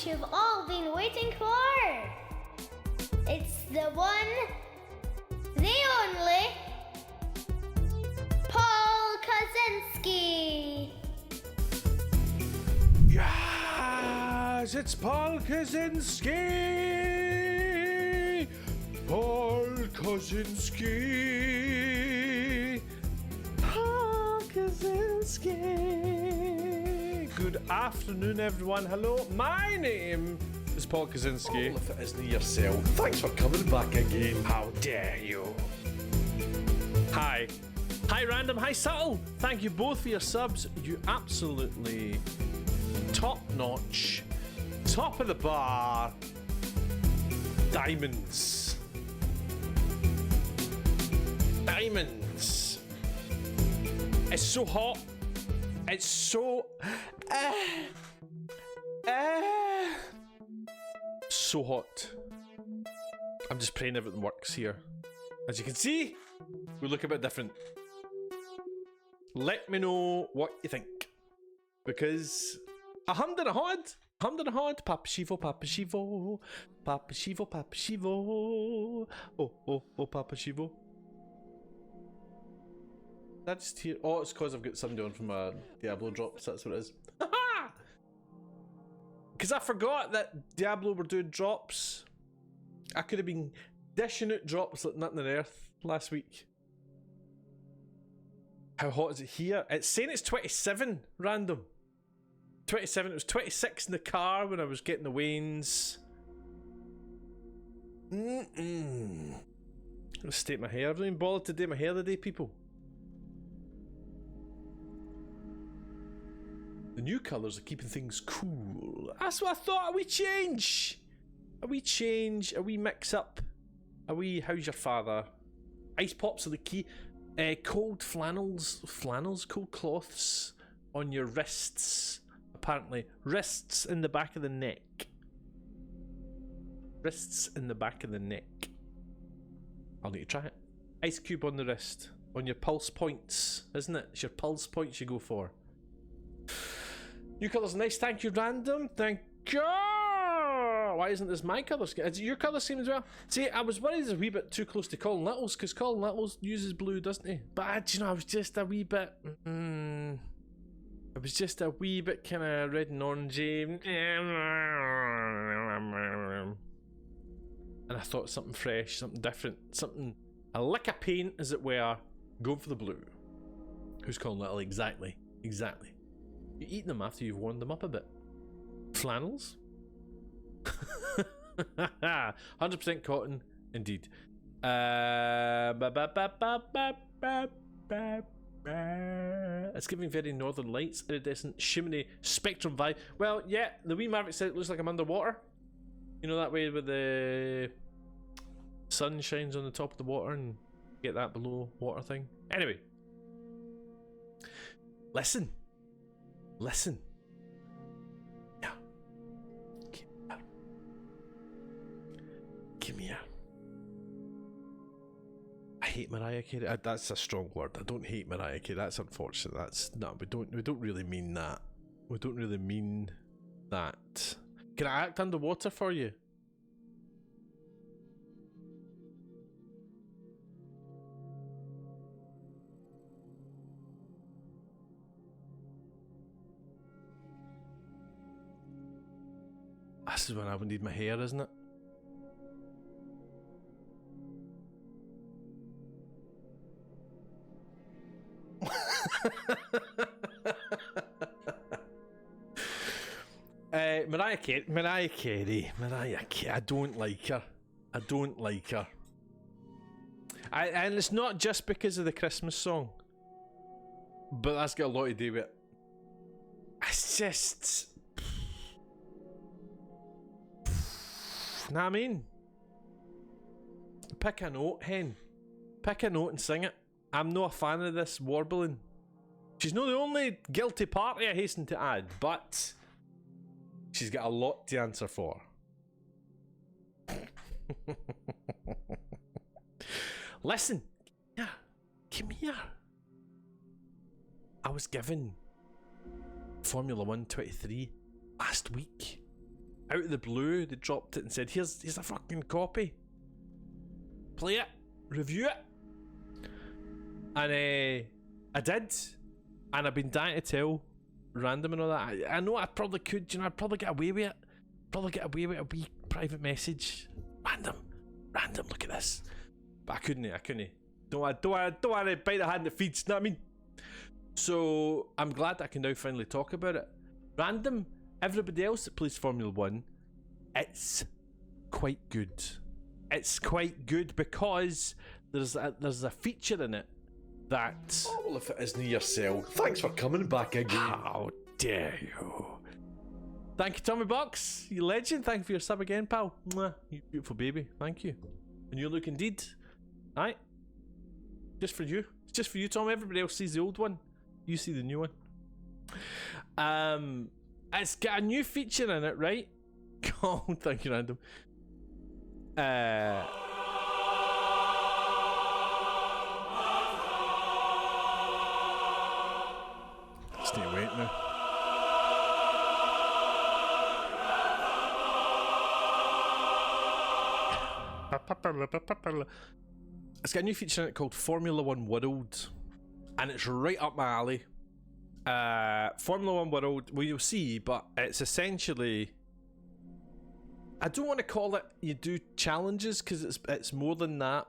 moment you've all been waiting for. It's the one, the only, Paul KOZINSKI. Yes, it's Paul KOZINSKI. Paul KOZINSKI. Paul KOZINSKI. Good afternoon, everyone. Hello, my name is Paul KOZINSKI. Well, if it isn't yourself, thanks for coming back again. How dare you? Hi. Hi, Random. Hi, Subtle. Thank you both for your subs. You absolutely top-notch, top of the bar, diamonds. Diamonds. It's so hot. It's so... so hot. I'm just praying everything works here. As you can see, we look a bit different. Let me know what you think. Because... Papa Shivo, Papa Shivo, Papa Shivo, Papa Shivo. Oh, Papa Shivo. That's here. Oh, it's because I've got somebody on from a Diablo drops. That's what it is. Because I forgot that Diablo were doing drops. I could have been dishing out drops like nothing on earth last week. How hot is it here? It's saying it's 27 random. 27, it was 26 in the car when I was getting the wains. Let's state my hair. I've not even bothered to do my hair today, people. The new colours are keeping things cool. That's what I thought. A wee change. A wee change. A wee mix up. A wee, how's your father? Ice pops are the key. Cold flannels, cold cloths on your wrists. Apparently, wrists in the back of the neck. Wrists in the back of the neck. I'll need to try it. Ice cube on the wrist. On your pulse points, isn't it? It's your pulse points you go for. New colours nice. Thank you, Random. Thank you. Why isn't this my colour scheme? Is it your colour scheme as well? See, I was worried it's a wee bit too close to Colin Little's because Colin Little's uses blue, doesn't he? But you know, I was just a wee bit. It was just a wee bit kind of red and orangey. And I thought something fresh, something different, something a lick of paint, as it were. Go for the blue. Who's Colin Little? Exactly. Exactly. You eat them after you've warmed them up a bit. Flannels? 100% cotton, indeed. It's giving very Northern Lights, iridescent, shimmery spectrum vibe. Well, yeah, the wee Maverick said it looks like I'm underwater. You know that way with the sun shines on the top of the water and get that below water thing. Anyway. Listen. Listen. Yeah. Come here. I hate Mariah Carey. That's a strong word. I don't hate Mariah Carey. That's unfortunate. That's no. We don't really mean that. We don't really mean that. Can I act underwater for you? This is when I would need my hair, isn't it? Mariah Carey. I don't like her. And it's not just because of the Christmas song, but that's got a lot to do with it. It's just... Know what I mean? Pick a note, hen. Pick a note and sing it. I'm not a fan of this warbling. She's not the only guilty party, I hasten to add, but she's got a lot to answer for. Listen. Yeah. Come here. I was given Formula 123 last week. out of the blue, they dropped it and said, here's a fucking copy. Play it, review it. And I did. And I've been dying to tell Random and all that. I know I probably could, I'd probably get away with it. Probably get away with a wee private message. Random, look at this. But I couldn't. Don't want to bite the hand that feeds, know what I mean? So I'm glad that I can now finally talk about it. Random, everybody else that plays Formula 1, it's quite good. It's quite good because there's a feature in it that... Oh, well, if it isn't yourself, thanks for coming back again. How dare you? Thank you, Tommy Box. You legend. Thank you for your sub again, pal. Mwah. You beautiful baby. Thank you. And you look indeed. Aye. Just for you. It's just for you, Tom. Everybody else sees the old one. You see the new one. It's got a new feature in it, right? Oh, thank you, Random. Stay wait now. It's got a new feature in it called Formula 1 World, and it's right up my alley. Formula 1 World, well, you'll see, but it's essentially, I don't want to call it you do challenges because it's more than that.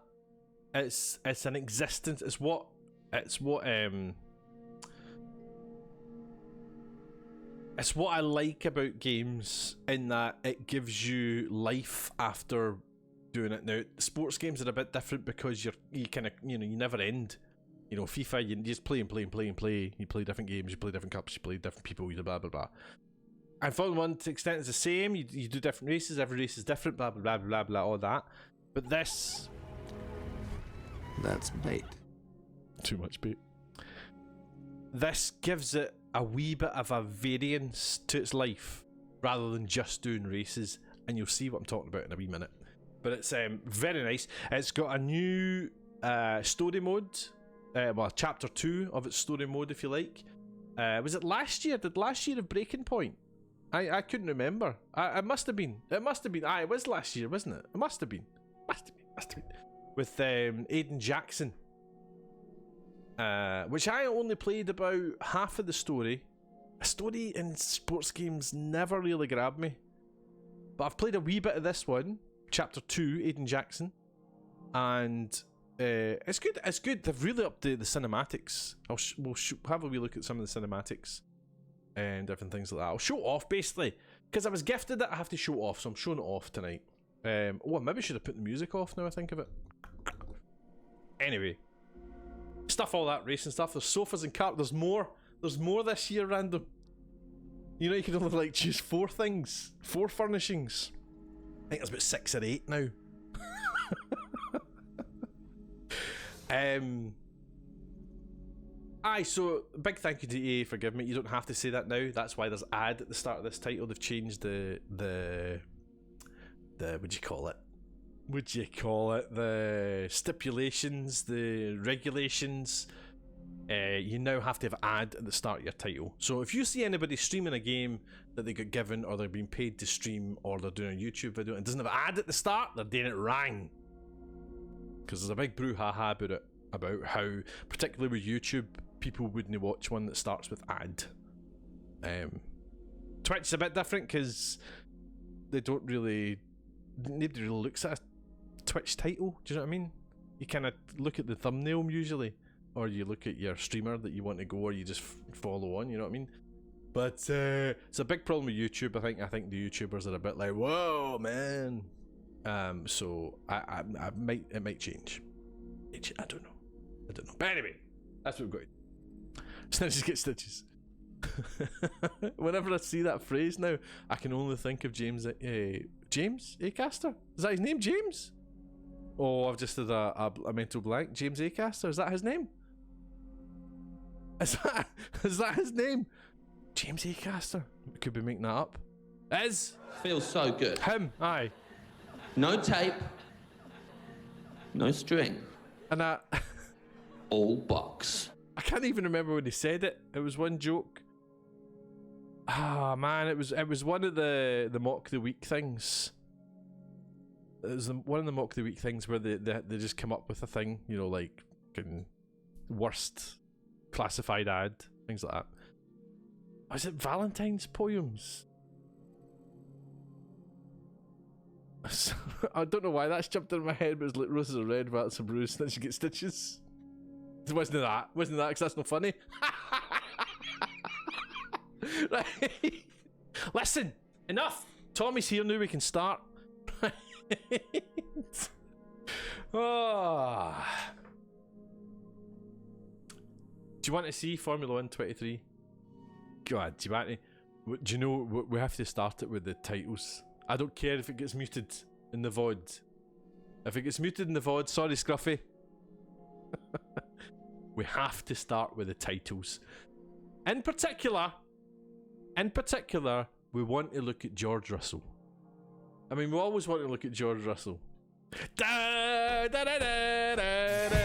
It's an existence. It's what I like about games, in that it gives you life after doing it. Now, sports games are a bit different because you kind of, you never end. FIFA, you just play and play and play and play. You play different games, you play different cups, you play different people, you blah blah blah. And Formula 1 to extent is the same. You do different races, every race is different, blah blah blah blah blah, all that. But this, that's bait. Too much bait. This gives it a wee bit of a variance to its life, rather than just doing races, and you'll see what I'm talking about in a wee minute. But it's very nice. It's got a new story mode, well, chapter 2 of its story mode, if you like. Was it last year? Did last year have Breaking Point? I couldn't remember. It must have been. It must have been. It was last year, wasn't it? It must have been. Must have been. With Aiden Jackson. Which I only played about half of the story. A story in sports games never really grabbed me. But I've played a wee bit of this one. Chapter 2, Aiden Jackson. And it's good. It's good. They've really upped the cinematics. We'll have a wee look at some of the cinematics and different things like that. I'll show it off, basically. Because I was gifted it, I have to show it off. So I'm showing it off tonight. I maybe should have put the music off now I think of it. Anyway. Stuff, all that racing stuff. There's sofas and carpet. There's more this year, Random. You can only choose 4 things, 4 furnishings. I think there's about 6 or 8 now. So big thank you to EA for giving me. You don't have to say that now. That's why there's ad at the start of this title. They've changed the what'd you call it? The stipulations, the regulations. You now have to have ad at the start of your title. So if you see anybody streaming a game that they got given, or they're being paid to stream, or they're doing a YouTube video and it doesn't have ad at the start, they're doing it wrong. Because there's a big brouhaha about how, particularly with YouTube, people wouldn't watch one that starts with ad. Twitch is a bit different because nobody really looks at a Twitch title. Do you know what I mean? You kind of look at the thumbnail usually, or you look at your streamer that you want to go, or you just follow on. You know what I mean? But it's a big problem with YouTube. I think the YouTubers are a bit like, whoa, man. So it might change. I don't know. But anyway, that's what we've got. Snitches get stitches. Whenever I see that phrase now, I can only think of James Acaster. Is that his name, James? Oh, I've just had a mental blank. James Acaster, is that his name? Is that his name? James Acaster. Could be making that up. Feels so good. Him, aye. No tape. No string. And All box. I can't even remember when he said it. It was one joke. Ah man, it was one of the mock the week things. It was one of the mock the week things where they just come up with a thing, you know, like worst classified ad, things like that. Was it Valentine's poems? I don't know why that's jumped in my head, but it's like roses are red, violets are bruised, then she gets stitches. It wasn't that, because that's not funny. Right. Listen, enough. Tommy's here now, we can start. Oh. Do you want to see Formula 123? God, do you want to? Do you know, we have to start it with the titles. I don't care if it gets muted in the VOD. If it gets muted in the VOD, sorry Scruffy. We have to start with the titles. In particular, we want to look at George Russell. I mean, we always want to look at George Russell. Da, da, da, da, da, da,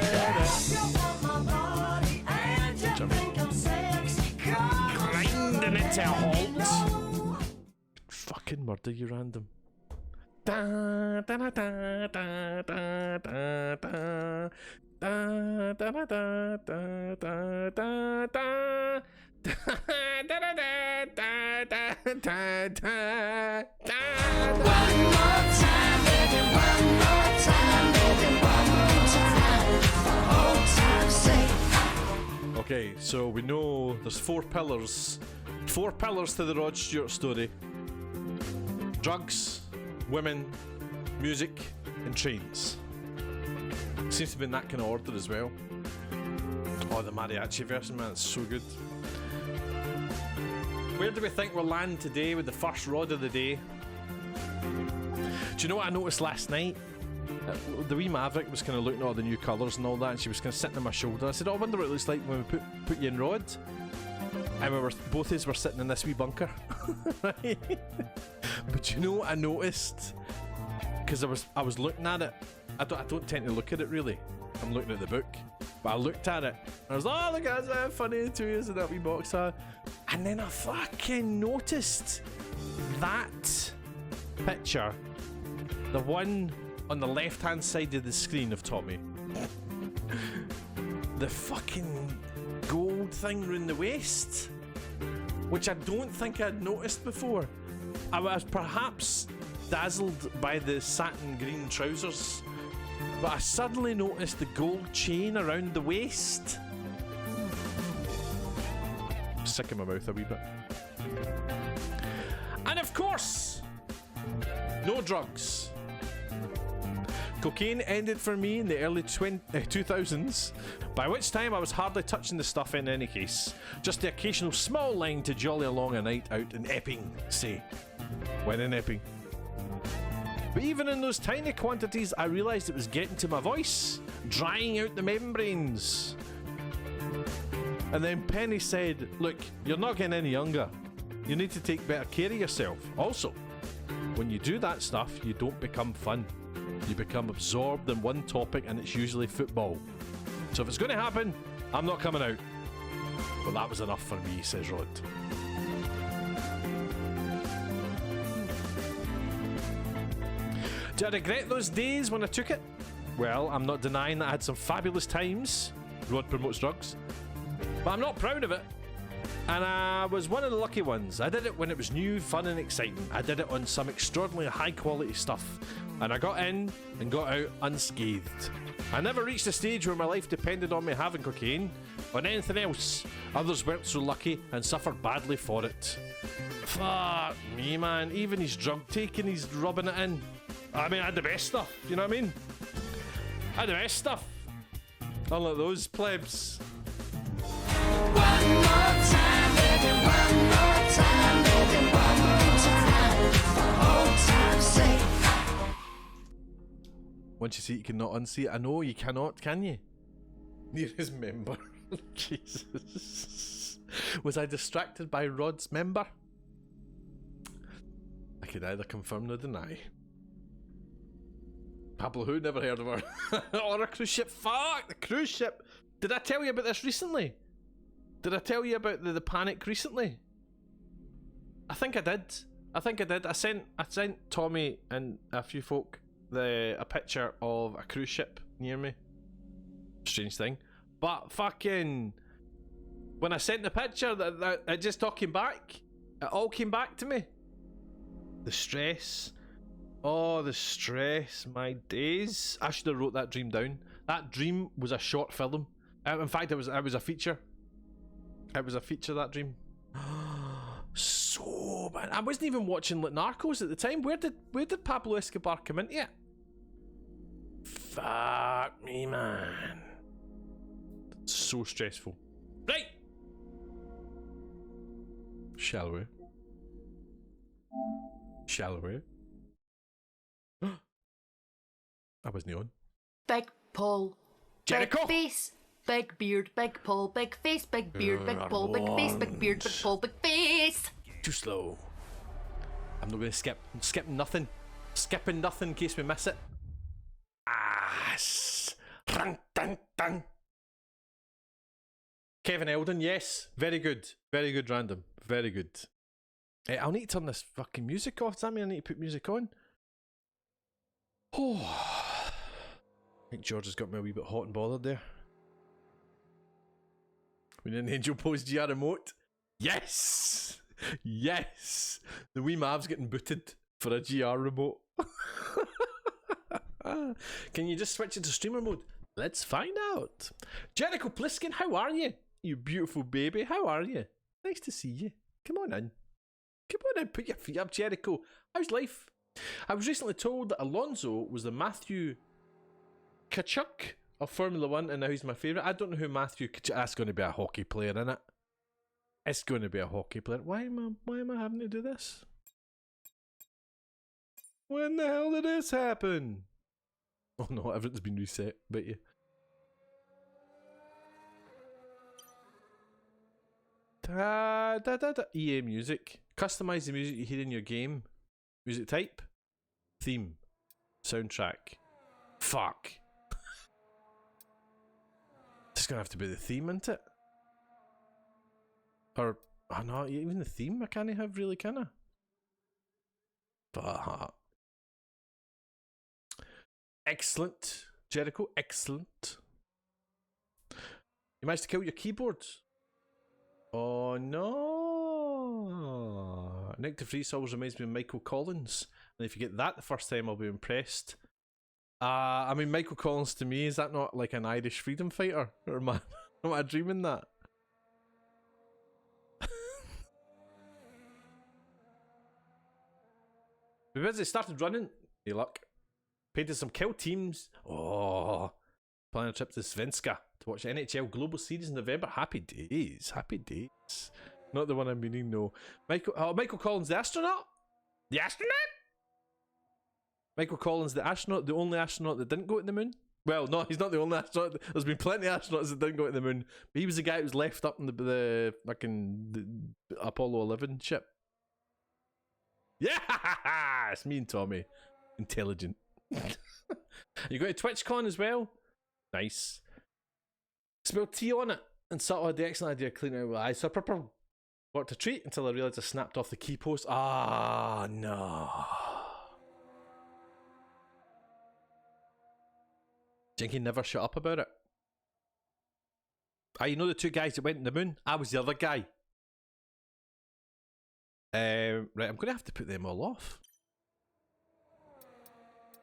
grinding it to a halt. Fucking murder you, random. Da, da, da, da, da, da, da, da. Da, da, da, da, da, da, da, da. Da, da, da, da, da, da, da, da. One more time, baby, one more time, baby, one more time. Old time's sake. Okay, so we know there's four pillars to the Rod Stewart story: drugs, women, music, and trains. Seems to be in that kind of order as well. Oh, the mariachi version, man, it's so good. Where do we think we'll land today with the first Rod of the day? Do you know what I noticed last night? The wee Maverick was kind of looking at all the new colours and all that, and she was kind of sitting on my shoulder. I said, oh, I wonder what it looks like when we put you in Rod. And both of us were sitting in this wee bunker. Right? But you know what I noticed? Because I was looking at it. I don't tend to look at it really. I'm looking at the book. But I looked at it and I was like, oh, look at that funny 2 years in that wee box. And then I fucking noticed that picture, the one on the left hand side of the screen of Tommy. The fucking gold thing round the waist, which I don't think I'd noticed before. I was perhaps dazzled by the satin green trousers, but I suddenly noticed the gold chain around the waist. Sick in my mouth a wee bit. And of course, no drugs. Cocaine ended for me in the early 2000s, by which time I was hardly touching the stuff in any case. Just the occasional small line to jolly along a night out in Epping, say. When in Epping. But even in those tiny quantities, I realised it was getting to my voice, drying out the membranes. And then Penny said, look, you're not getting any younger. You need to take better care of yourself. Also, when you do that stuff, you don't become fun. You become absorbed in one topic, and it's usually football. So if it's going to happen, I'm not coming out. Well, that was enough for me, says Rod. Do I regret those days when I took it? Well, I'm not denying that I had some fabulous times. Rod promotes drugs. But I'm not proud of it. And I was one of the lucky ones. I did it when it was new, fun and exciting. I did it on some extraordinarily high quality stuff. And I got in and got out unscathed. I never reached a stage where my life depended on me having cocaine or anything else. Others weren't so lucky and suffered badly for it. Fuck me, man. Even his drug taking, he's rubbing it in. I mean, I had the best stuff, you know what I mean? I had the best stuff. Unlike those plebs. One more time, baby, one more time, baby, one more time. Old time's sake. Once you see it, you cannot unsee it. I know you cannot, can you? Nearest member. Jesus. Was I distracted by Rod's member? I could either confirm or deny. Pablo who? Never heard of her. Or a cruise ship. Fuck, the cruise ship. Did I tell you about this recently? Did I tell you about the panic recently? I think I did. I sent Tommy and a few folk a picture of a cruise ship near me. Strange thing. But fucking when I sent the picture, that it just all came back. It all came back to me. The stress. Oh, the stress. My days. I should have wrote that dream down. That dream was a short film. In fact, it was a feature. It was a feature, that dream. So man, I wasn't even watching like Narcos at the time. Where did Pablo Escobar come into it? Fuck me, man. So stressful. Right. Shall we? Shall we? I wasn't on. Big Paul. Jericho. Big face. Big beard, big Paul, big face, big beard, big Paul, big face, big beard, big Paul, big face. Too slow. I'm not gonna skip. I'm skipping nothing. Skipping nothing in case we miss it. Dun, dun, dun. Kevin Eldon, yes. Very good. Very good, random. Very good. I'll need to turn this fucking music off. Does that mean I need to put music on? Oh. I think George has got me a wee bit hot and bothered there. We need an Angel Pose GR remote. Yes! Yes! The wee Mav's getting booted for a GR remote. Can you just switch it to streamer mode? Let's find out. Jericho Pliskin, how are you? You beautiful baby, how are you? Nice to see you. Come on in. Come on in, put your feet up, Jericho. How's life? I was recently told that Alonso was the Matthew Kachuk of Formula 1 and now he's my favourite. I don't know who Matthew Kachuk... That's going to be a hockey player, isn't it? It's going to be a hockey player. Why am I having to do this? When the hell did this happen? Oh no, everything's been reset. Bet you. EA music. Customize the music you hear in your game. Music type. Theme. Soundtrack. Fuck. It's gonna have to be the theme, isn't it? Or, oh no, even the theme I can't have really, can I? Fuck. Excellent, Jericho, excellent. You managed to kill your keyboard. Oh no. Nick DeVries always reminds me of Michael Collins. And if you get that the first time, I'll be impressed. I mean, Michael Collins to me, is that not like an Irish freedom fighter? Or am I dreaming that? Because it started running, hey luck. Painted some kill teams. Oh, planning a trip to Svenska to watch the NHL Global Series in November. Happy days, happy days. Not the one I'm meaning, no. Michael Collins, the astronaut? The astronaut? Michael Collins, the astronaut, the only astronaut that didn't go to the moon? Well, no, he's not the only astronaut. There's been plenty of astronauts that didn't go to the moon. But he was the guy who was left up in the fucking Apollo 11 ship. Yeah, it's me and Tommy. Intelligent. You got a TwitchCon as well? Nice. Spilled tea on it. And Subtle had the excellent idea of cleaning out with eyes. So I proper worked a treat until I realised I snapped off the key post. Ah, no. Jinky never shut up about it. Ah, you know the two guys that went in the moon? I was the other guy. Right, I'm going to have to put them all off.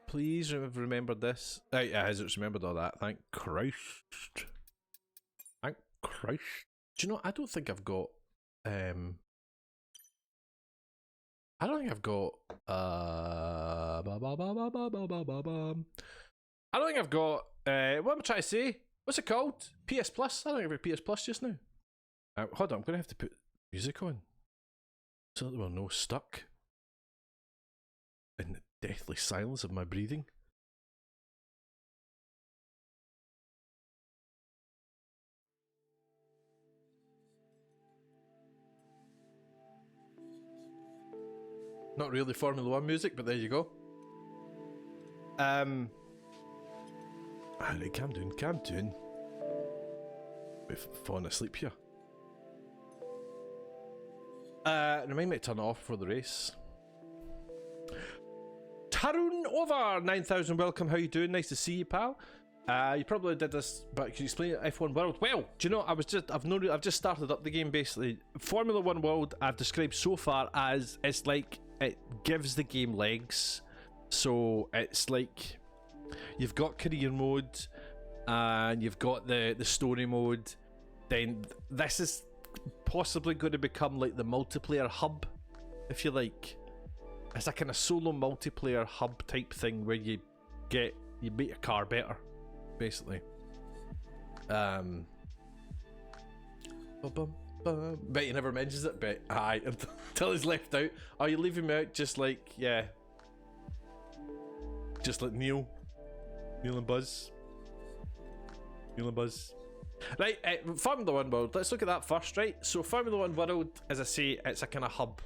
Please remember this. Right, yeah, has remembered all that. Thank Christ. Thank Christ. Do you know, I don't think I've got... I don't think I've got... I don't think I've got... what am I trying to say? What's it called? PS Plus? I don't think I've got PS Plus just now. Hold on, I'm going to have to put music on. So that we're no stuck in the deathly silence of my breathing. Not really Formula 1 music, but there you go. Alright, calm down, calm down. We've fallen asleep here. Remind me to turn it off for the race. Tarun over 9,000. Welcome. How you doing? Nice to see you, pal. You probably did this, but can you explain it? F1 World? Well, do you know? I've just started up the game. Basically, Formula One World I've described so far as it's like it gives the game legs. So it's like you've got career mode, and you've got the story mode. Then this is possibly going to become like the multiplayer hub, if you like. It's a kind of solo multiplayer hub type thing where you make your car better, basically. Bet he never mentions it, but aye, until he's left out. Are you leaving me out? Just like, yeah, just like Neil and Buzz. Right, Formula One World. Let's look at that first, right? So Formula One World, as I say, it's a kind of hub,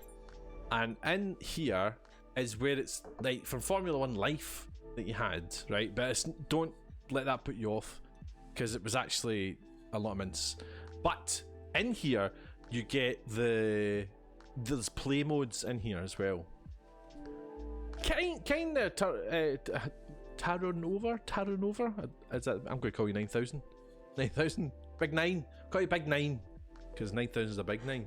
and in here is where it's like from Formula One Life that you had, right? But don't let that put you off, because it was actually a lot of mince. But in here you get there's play modes in here as well. Kind of Taron over. Is that? I'm going to call you 9,000. 9,000. Big 9. Call you Big 9, because 9,000 is a big 9.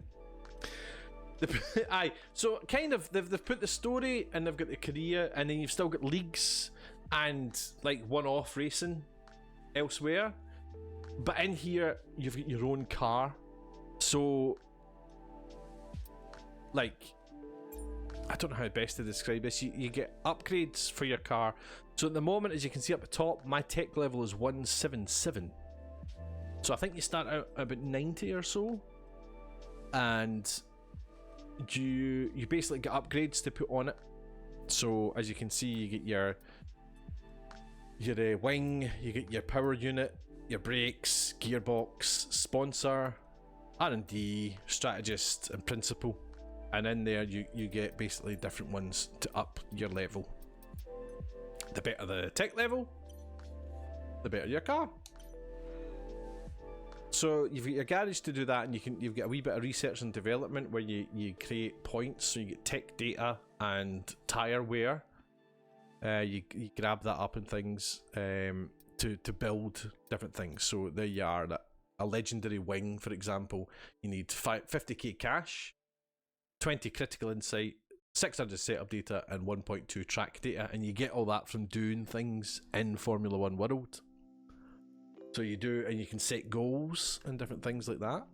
Aye. So kind of they've put the story and they've got the career, and then you've still got leagues and like one-off racing elsewhere. But in here you've got your own car. So like, I don't know how best to describe this. You get upgrades for your car. So at the moment, as you can see up the top, my tech level is 177. So I think you start out about 90 or so, and you basically get upgrades to put on it. So as you can see, you get your wing, you get your power unit, your brakes, gearbox, sponsor, R&D, strategist, and principal. And in there you get basically different ones to up your level. The better the tech level, the better your car. So you've got your garage to do that, and you've got a wee bit of research and development where you create points. So you get tech data and tire wear. You grab that up and things to build different things. So there you are. A legendary wing, for example, you need 50k cash, 20 critical insight, 600 setup data, and 1.2 track data, and you get all that from doing things in Formula One World. So you do, and you can set goals and different things like that.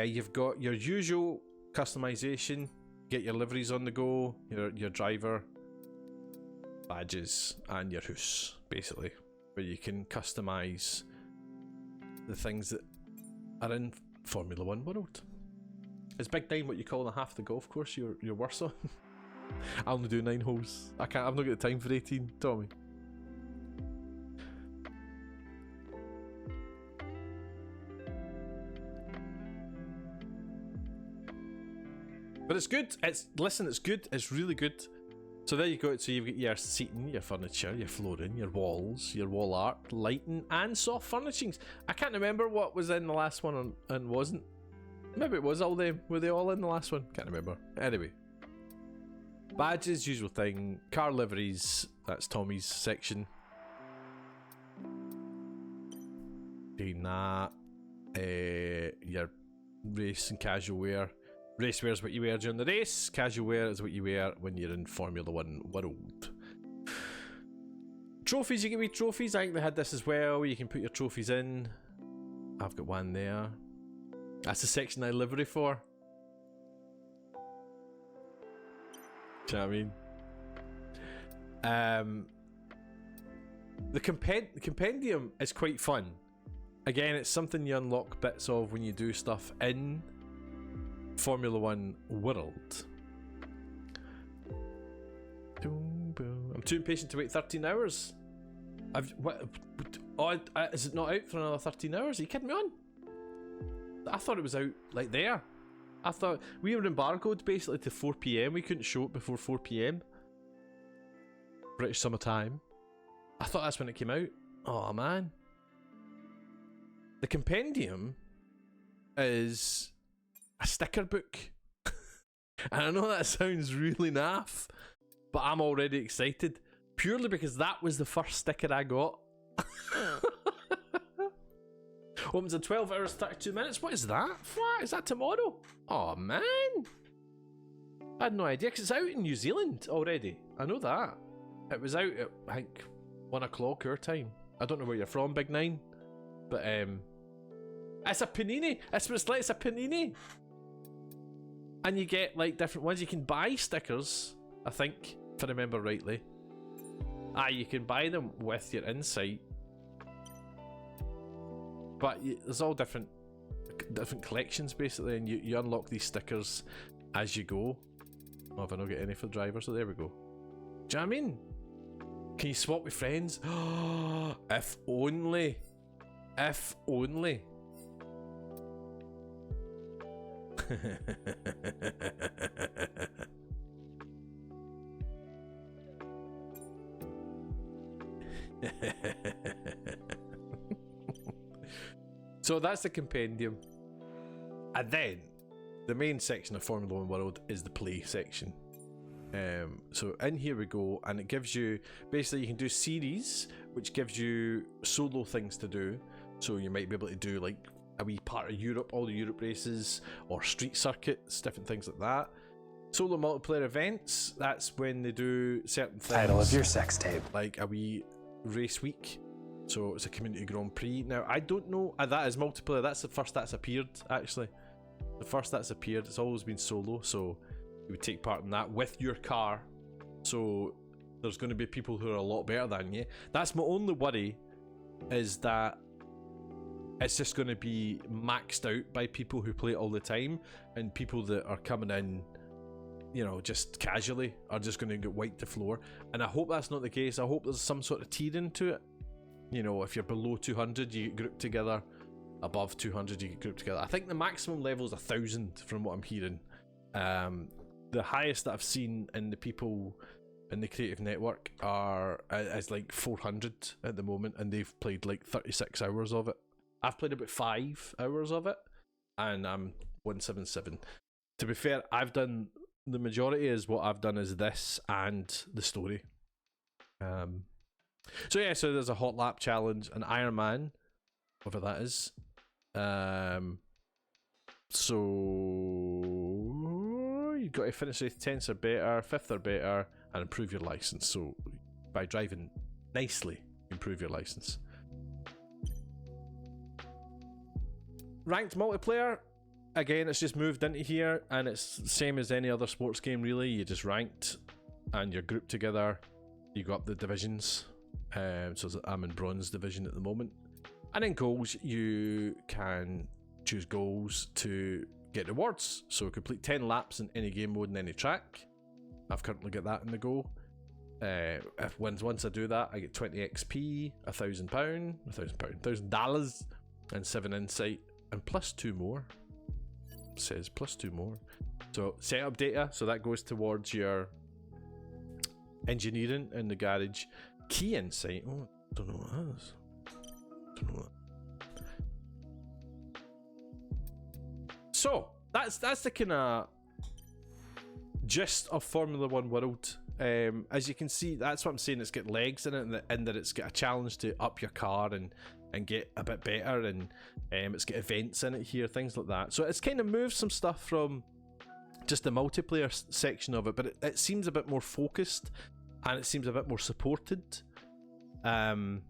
You've got your usual customization, get your liveries on the go, your driver badges, and your house, basically, where you can customize the things that are in Formula One World. Is Big 9 what you call half the golf course you're worse on? I only do 9 holes. I've not got the time for 18, Tommy. But it's good. It's good. It's really good. So there you go. So you've got your seating, your furniture, your flooring, your walls, your wall art, lighting, and soft furnishings. I can't remember what was in the last one and wasn't. Maybe it was all them. Were they all in the last one? Can't remember. Anyway. Badges, usual thing. Car liveries, that's Tommy's section. Doing that. Your race and casual wear. Race wear is what you wear during the race. Casual wear is what you wear when you're in Formula One World. Trophies, you get wee trophies. I think they had this as well, where you can put your trophies in. I've got one there. That's the section I livery for. Do you know what I mean? The compendium is quite fun. Again, it's something you unlock bits of when you do stuff in Formula One World. I'm too impatient to wait 13 hours. Is it not out for another 13 hours? Are you kidding me on? I thought it was out like there. I thought we were embargoed basically to 4 PM. We couldn't show it before 4 PM. British summertime. I thought that's when it came out. Oh man. The compendium is a sticker book. And I know that sounds really naff, but I'm already excited. Purely because that was the first sticker I got. Opens in 12 hours, 32 minutes. What is that? What? Is that tomorrow? Oh, man. I had no idea, because it's out in New Zealand already. I know that. It was out at, I think, 1 o'clock our time. I don't know where you're from, Big Nine. But, it's a panini. That's what it's like. It's a panini. And you get, like, different ones. You can buy stickers, I think, if I remember rightly. You can buy them with your Insight. But there's all different collections, basically, and you unlock these stickers as you go. Oh, if I don't get any for the driver, so there we go. Do you know what I mean? Can you swap with friends? If only. If only. So that's the compendium. And then the main section of Formula 1 World is the play section. So in here we go, and it gives you, basically you can do series, which gives you solo things to do. So you might be able to do like a wee part of Europe, all the Europe races, or street circuits, different things like that. Solo multiplayer events, that's when they do certain things. Title of your sex tape. Like a wee race week. So it's a community Grand Prix. Now I don't know, that is multiplayer, that's the first that's appeared actually. The first that's appeared, it's always been solo, so you would take part in that with your car. So there's going to be people who are a lot better than you. That's my only worry, is that it's just going to be maxed out by people who play it all the time, and people that are coming in, you know, just casually are just going to get wiped the floor. And I hope that's not the case. I hope there's some sort of tiering to it. You know, if you're below 200, you get grouped together. Above 200, you get grouped together. I think the maximum level is 1,000 from what I'm hearing. The highest that I've seen in the people in the creative network is like 400 at the moment, and they've played like 36 hours of it. I've played about 5 hours of it, and I'm 177. To be fair, I've done the majority. Is what I've done is this and the story. So yeah, so there's a hot lap challenge, an Ironman, whatever that is. So you've got to finish with 10th or better, 5th or better, and improve your license. So by driving nicely, improve your license. Ranked multiplayer, again, it's just moved into here, and it's the same as any other sports game really. You just ranked and you're grouped together. You go up the divisions. So I'm in bronze division at the moment. And in goals, you can choose goals to get rewards. So complete 10 laps in any game mode in any track. I've currently got that in the goal. Once I do that, I get 20 XP, $1,000, and 7 insight, and plus 2 more. It says plus 2 more. So setup data, so that goes towards your engineering in the garage. Key insight. Oh, don't know what that is. Don't know what. So that's the kind of gist of Formula 1 World. As you can see, that's what I'm saying. It's got legs in it, and that it's got a challenge to up your car and get a bit better, and it's got events in it here, things like that. So it's kind of moved some stuff from just the multiplayer section of it, but it seems a bit more focused, and it seems a bit more supported. My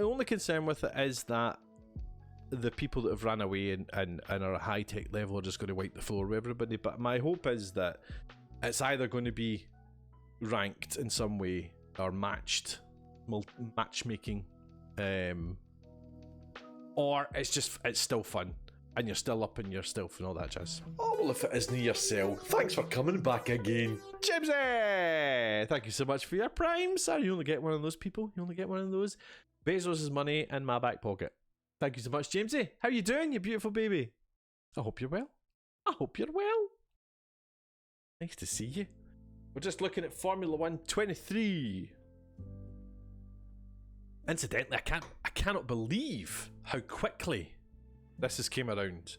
only concern with it is that the people that have run away and are at high tech level are just going to wipe the floor with everybody. But my hope is that it's either going to be ranked in some way or matchmaking, or it's still fun and you're still up in your stealth and all that jazz. Oh, well, if it isn't yourself, thanks for coming back again. Jimsy, thank you so much for your prime, sir. You only get one of those people. You only get one of those. Bezos' money in my back pocket. Thank you so much, Jamesy. How you doing, you beautiful baby? I hope you're well. I hope you're well. Nice to see you. We're just looking at Formula 123. Incidentally, I cannot believe how quickly this has came around.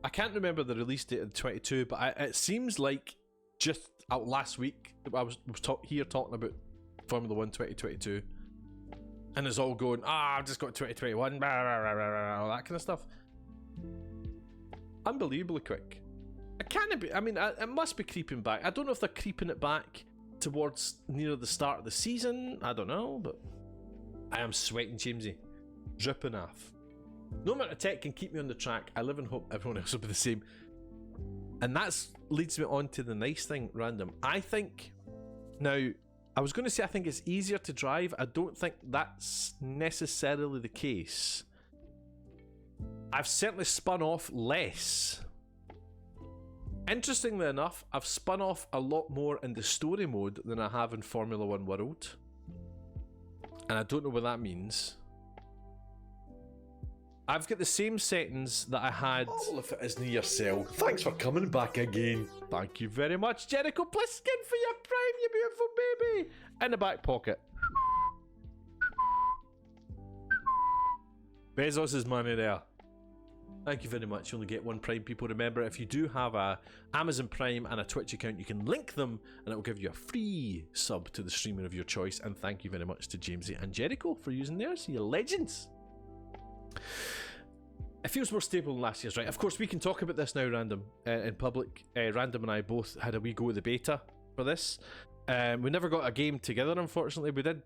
I can't remember the release date of the 22, but it seems like just last week I was here talking about Formula 1 2022, and it's all going, I've just got 2021, blah, blah, blah, blah, blah, all that kind of stuff. Unbelievably quick. It can't be. I mean, it must be creeping back. I don't know if they're creeping it back towards near the start of the season. I don't know, but I am sweating, Jamesy, dripping off. No amount of tech can keep me on the track. I live and hope everyone else will be the same. And that leads me on to the nice thing, Random. I think, now, I was going to say I think it's easier to drive. I don't think that's necessarily the case. I've certainly spun off less. Interestingly enough, I've spun off a lot more in the story mode than I have in Formula 1 World. And I don't know what that means. I've got the same settings that I had. All if it isn't yourself. Thanks for coming back again. Thank you very much, Jericho Pliskin, for your prime, you beautiful baby. In the back pocket. Bezos' money there. Thank you very much. You only get one Prime, people. Remember, if you do have a Amazon Prime and a Twitch account, you can link them and it will give you a free sub to the streamer of your choice. And thank you very much to Jamesy and Jericho for using theirs. You're legends. It feels more stable than last year's, right? Of course, we can talk about this now, Random, in public. Random and I both had a wee go at the beta for this. We never got a game together, unfortunately. We did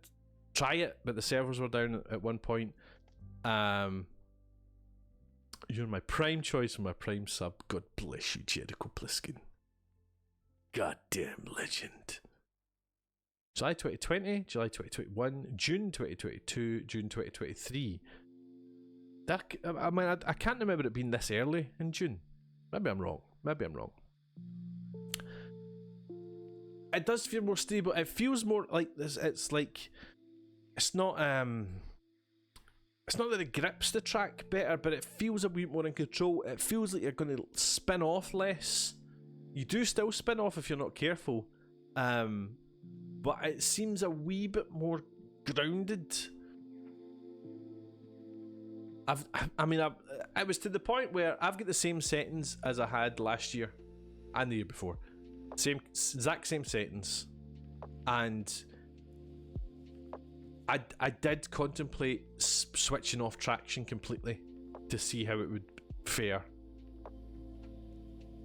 try it, but the servers were down at one point. You're my prime choice and my prime sub. God bless you, Jericho Pliskin. Goddamn legend. July 2020, July 2021, June 2022, June 2023. I mean, I can't remember it being this early in June. Maybe I'm wrong. It does feel more stable. It feels more like this. It's like it's not that it grips the track better, but it feels a bit more in control. It feels like you're going to spin off less. You do still spin off if you're not careful, but it seems a wee bit more grounded. I was to the point where I've got the same settings as I had last year and the year before. Exact same settings. And I did contemplate switching off traction completely to see how it would fare.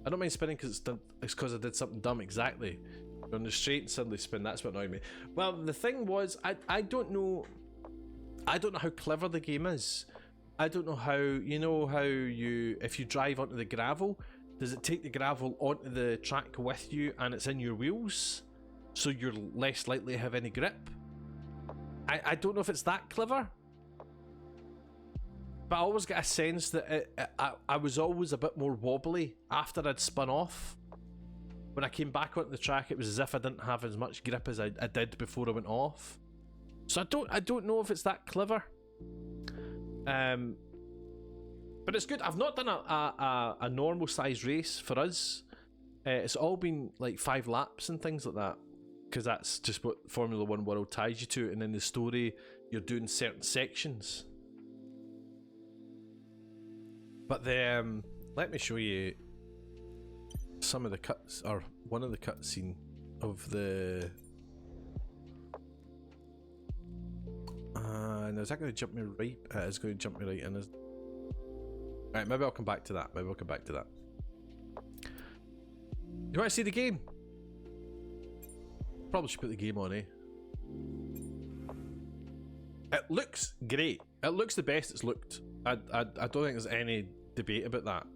I don't mind spinning because it's because I did something dumb. Exactly. You're on the straight and suddenly spin. That's what annoyed me. Well, the thing was, I don't know how clever the game is. I don't know how, if you drive onto the gravel, does it take the gravel onto the track with you and it's in your wheels, so you're less likely to have any grip? I don't know if it's that clever, but I always get a sense that I was always a bit more wobbly after I'd spun off. When I came back onto the track, it was as if I didn't have as much grip as I did before I went off. So I don't know if it's that clever. But it's good. I've not done a normal size race for us. It's all been like 5 laps and things like that, because that's just what Formula 1 World ties you to, and in the story you're doing certain sections. But let me show you some of the cuts, or one of the cutscene of the and is that going to jump me right? It's going to jump me right in. Alright, maybe I'll come back to that. You want to see the game? Probably should put the game on, eh? It looks great. It looks the best it's looked. I don't think there's any debate about that.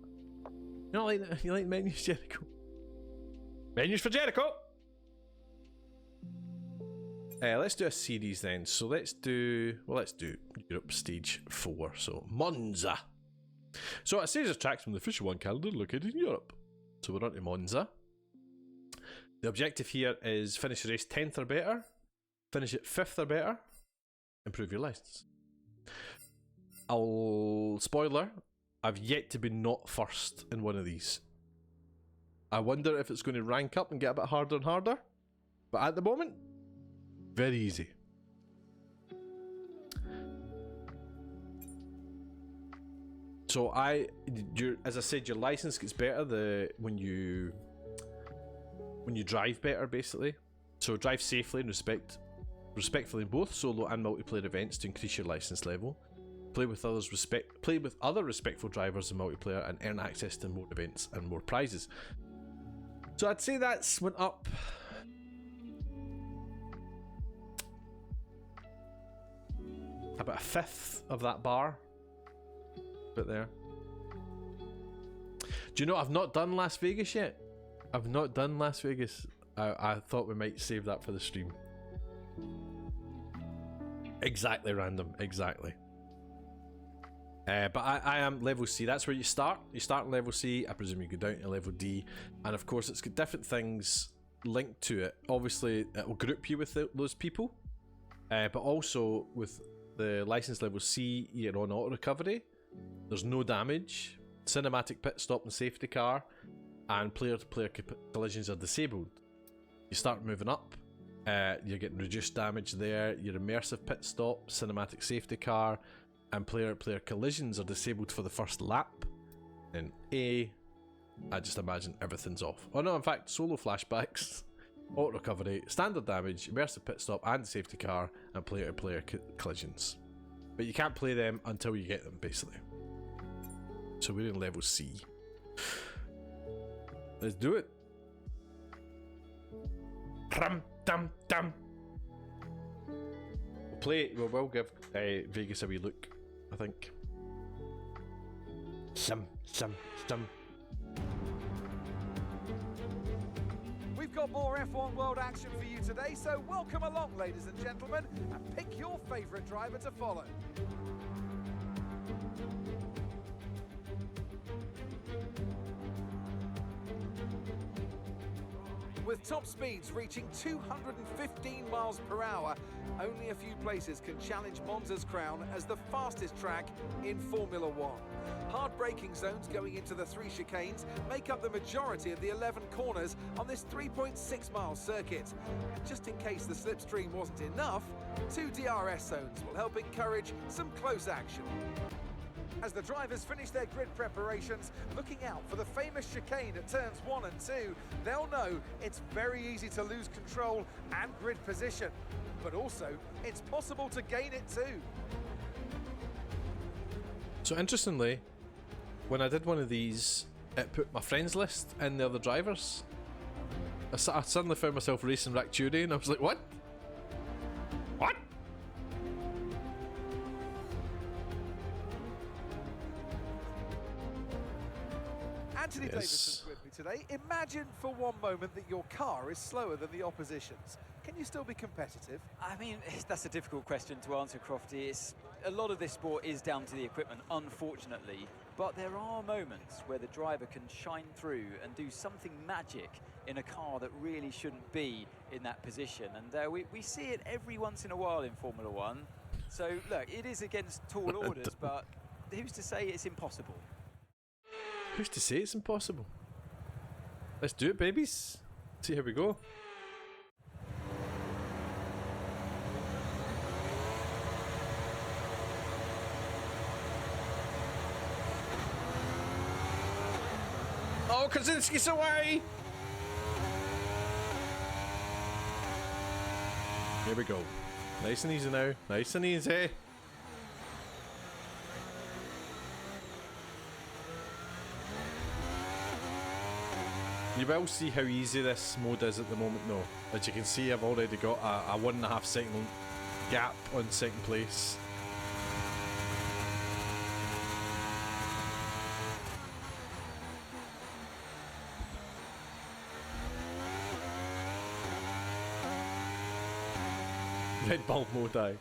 You like menus, Jericho? Menus for Jericho! Let's do a series then. So let's do Europe Stage 4. So Monza. So a series of tracks from the official one calendar located in Europe. So we're on to Monza. The objective here is finish the race 10th or better, finish it 5th or better, improve your license. Spoiler, I've yet to be not first in one of these. I wonder if it's going to rank up and get a bit harder and harder, but at the moment, very easy. So as I said, your license gets better when you drive better, basically. So drive safely and respectfully in both solo and multiplayer events to increase your license level. Play with other respectful drivers in multiplayer and earn access to more events and more prizes. So I'd say that's went up about a fifth of that bar. Bit there. Do you know I've not done Las Vegas yet? I've not done Las Vegas. I thought we might save that for the stream. Exactly random, exactly. But I am level C. That's where you start. You start in level C. I presume you go down to level D, and of course it's got different things linked to it. Obviously, it will group you with those people, but also with the license level C, you're on auto recovery. There's no damage, cinematic pit stop and safety car, and player-to-player collisions are disabled. You start moving up, you're getting reduced damage there. Your immersive pit stop, cinematic safety car, and player-to-player collisions are disabled for the first lap. In A, I just imagine everything's off. Oh no, in fact, solo flashbacks, auto recovery, standard damage, immersive pit stop and safety car, and player-to-player collisions. But you can't play them until you get them, basically. So we're in level C. Let's do it. Ram, dum, dum. We'll give Vegas a wee look, I think. Some. We've got more F1 World action for you today, so welcome along, ladies and gentlemen, and pick your favourite driver to follow. With top speeds reaching 215 miles per hour, only a few places can challenge Monza's crown as the fastest track in Formula One. Hard braking zones going into the 3 chicanes make up the majority of the 11 corners on this 3.6 mile circuit. And just in case the slipstream wasn't enough, 2 DRS zones will help encourage some close action. As the drivers finish their grid preparations, looking out for the famous chicane at turns 1 and 2, they'll know it's very easy to lose control and grid position. But also, it's possible to gain it too. So interestingly, when I did one of these, it put my friends list in the other drivers. I suddenly found myself racing Racturi and I was like, what? What? Anthony Davison's with me today. Imagine for one moment that your car is slower than the opposition's. Can you still be competitive? I mean, that's a difficult question to answer, Crofty. A lot of this sport is down to the equipment, unfortunately. But there are moments where the driver can shine through and do something magic in a car that really shouldn't be in that position. And we see it every once in a while in Formula One. So, look, it is against tall orders, but who's to say it's impossible? Who's to say it's impossible? Let's do it, babies. See how we go. Oh, KOZINSKI's away! Here we go. Nice and easy now. Nice and easy. You will see how easy this mode is at the moment though. As you can see, I've already got a 1.5 second gap on second place. Red bulb mode, aye.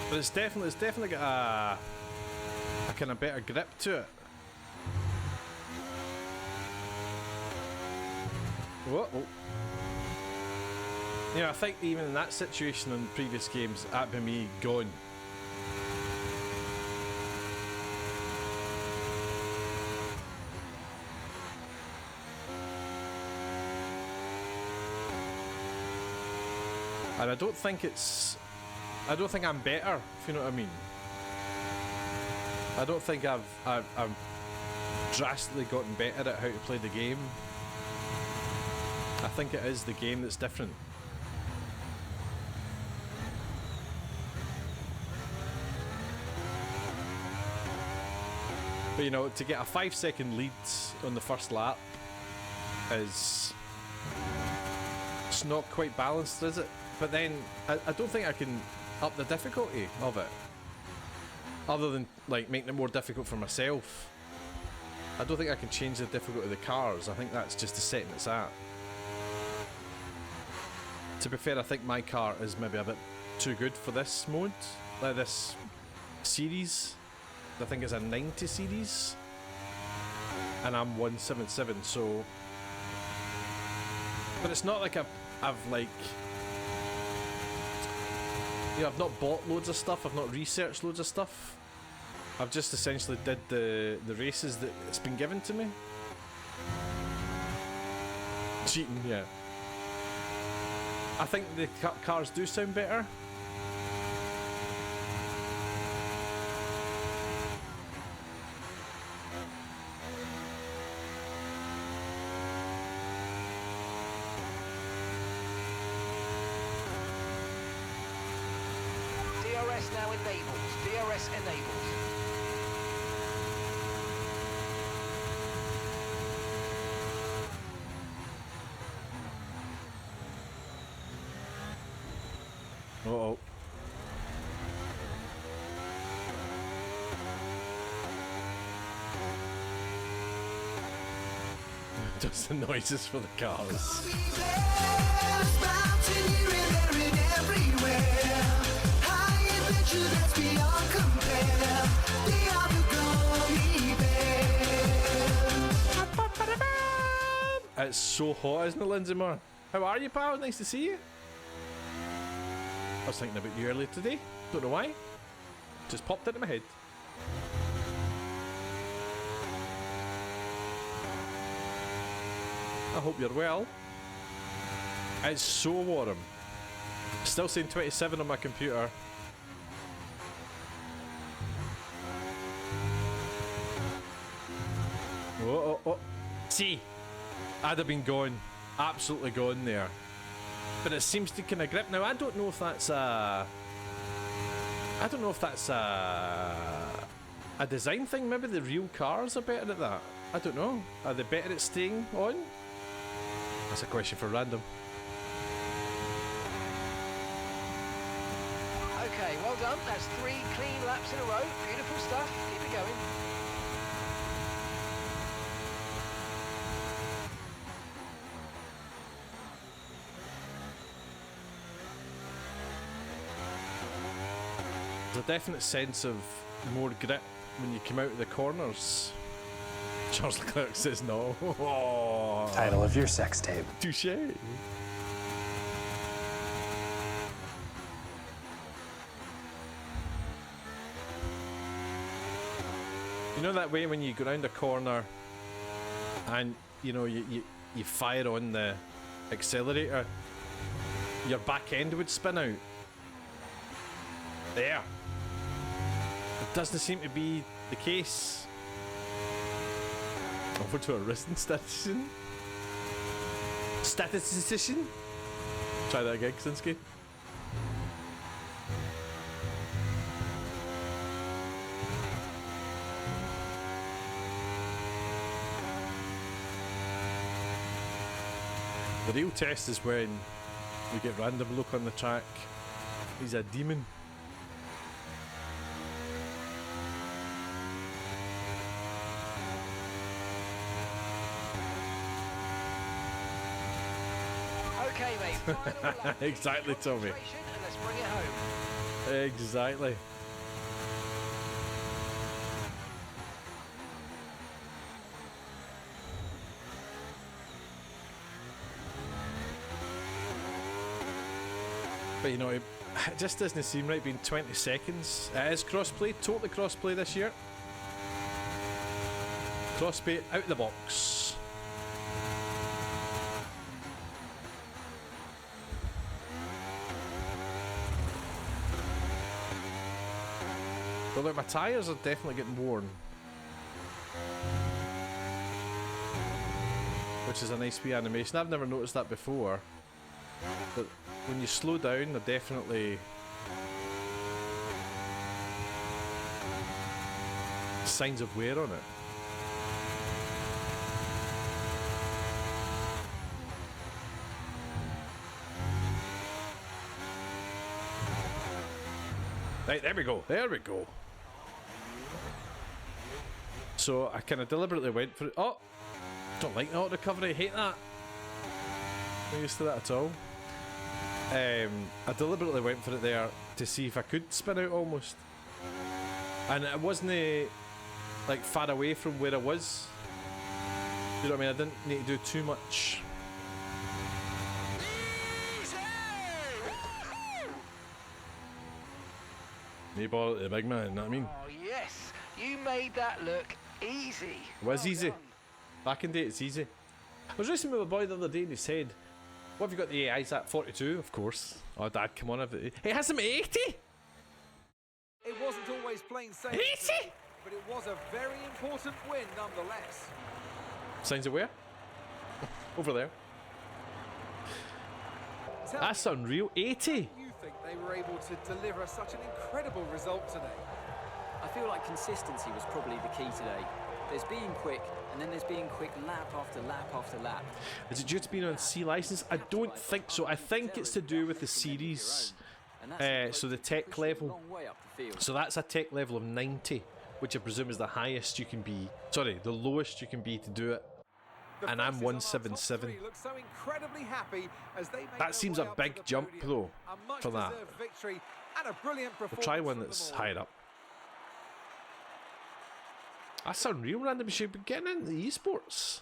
But it's definitely got a kind of better grip to it. Whoa. Yeah, I think even in that situation in previous games, that'd be me going. And I don't think I'm better, if you know what I mean. I don't think I've drastically gotten better at how to play the game. I think it is the game that's different. But you know, to get a 5-second lead on the first lap is... it's not quite balanced, is it? But then, I don't think I can up the difficulty of it. Other than, like, making it more difficult for myself. I don't think I can change the difficulty of the cars. I think that's just the setting it's at. To be fair, I think my car is maybe a bit too good for this mode. Like this series. I think it's a 90 series. And I'm 177, so... But it's not like I've like... You know, I've not bought loads of stuff, I've not researched loads of stuff. I've just essentially did the races that it's been given to me. Cheating, yeah. I think the cars do sound better. DRS now enables. DRS enables. Uh-oh. Does the noises for the cars. It's so hot, isn't it, Lindsay Moore? How are you, pal? Nice to see you. I was thinking about you earlier today. Don't know why. Just popped into my head. I hope you're well. It's so warm. Still saying 27 on my computer. Oh. See, I'd have been gone. Absolutely gone there. But it seems to kind of grip. Now, I don't know if that's a design thing. Maybe the real cars are better at that. I don't know. Are they better at staying on? That's a question for random. Okay, well done. That's 3 clean laps in a row. Beautiful stuff. Keep it going. There's a definite sense of more grip when you come out of the corners. Charles Leclerc says no. Oh, Title of your sex tape. touche. You know that way when you go round a corner and you know you fire on the accelerator, your back end would spin out. There. It doesn't seem to be the case. Over to a written statistician. Statistician? Try that again, KOZINSKI. The real test is when we get random look on the track. He's a demon. Okay, mate. Final lap. Exactly, Tommy. And let's bring it home. Exactly. But you know, it just doesn't seem right being 20 seconds. It is crossplay, totally crossplay this year. Crossplay out the box. But look, my tyres are definitely getting worn. Which is a nice wee animation. I've never noticed that before. But when you slow down, they're definitely signs of wear on it. Right, there we go. There we go. So I kind of deliberately went for it. Oh! Don't like the auto recovery. Hate that. Not used to that at all. I deliberately went for it there to see if I could spin out almost. And it wasn't like far away from where I was. You know what I mean? I didn't need to do too much. You bought it the big man, you know what I mean? Oh, yes. You made that look easy. It was Well easy. done. Back in day, it's easy. I was racing with a boy the other day and he said, what have you got the AIs at? 42, of course. Oh, Dad, come on. It has them at 80? It wasn't always plain sailing, 80? but it was a very important win nonetheless. Signs of where? Over there. Tell That's me, unreal. 80? you think they were able to deliver such an incredible result today? I feel like consistency was probably the key today. There's being quick, and then there's being quick lap after lap after lap. Is it due to being on C license? I don't think so. I think it's to do with the series. So the tech level. So that's a tech level of 90, which I presume is the highest you can be. Sorry, the lowest you can be to do it. The And I'm faces on our top 177. three look so incredibly happy as they make That their seems way a up to big the jump, podium. though, A much for that. deserved victory and a brilliant We'll performance try one from that's them all. higher up. That's unreal, Random. He should be getting into the esports.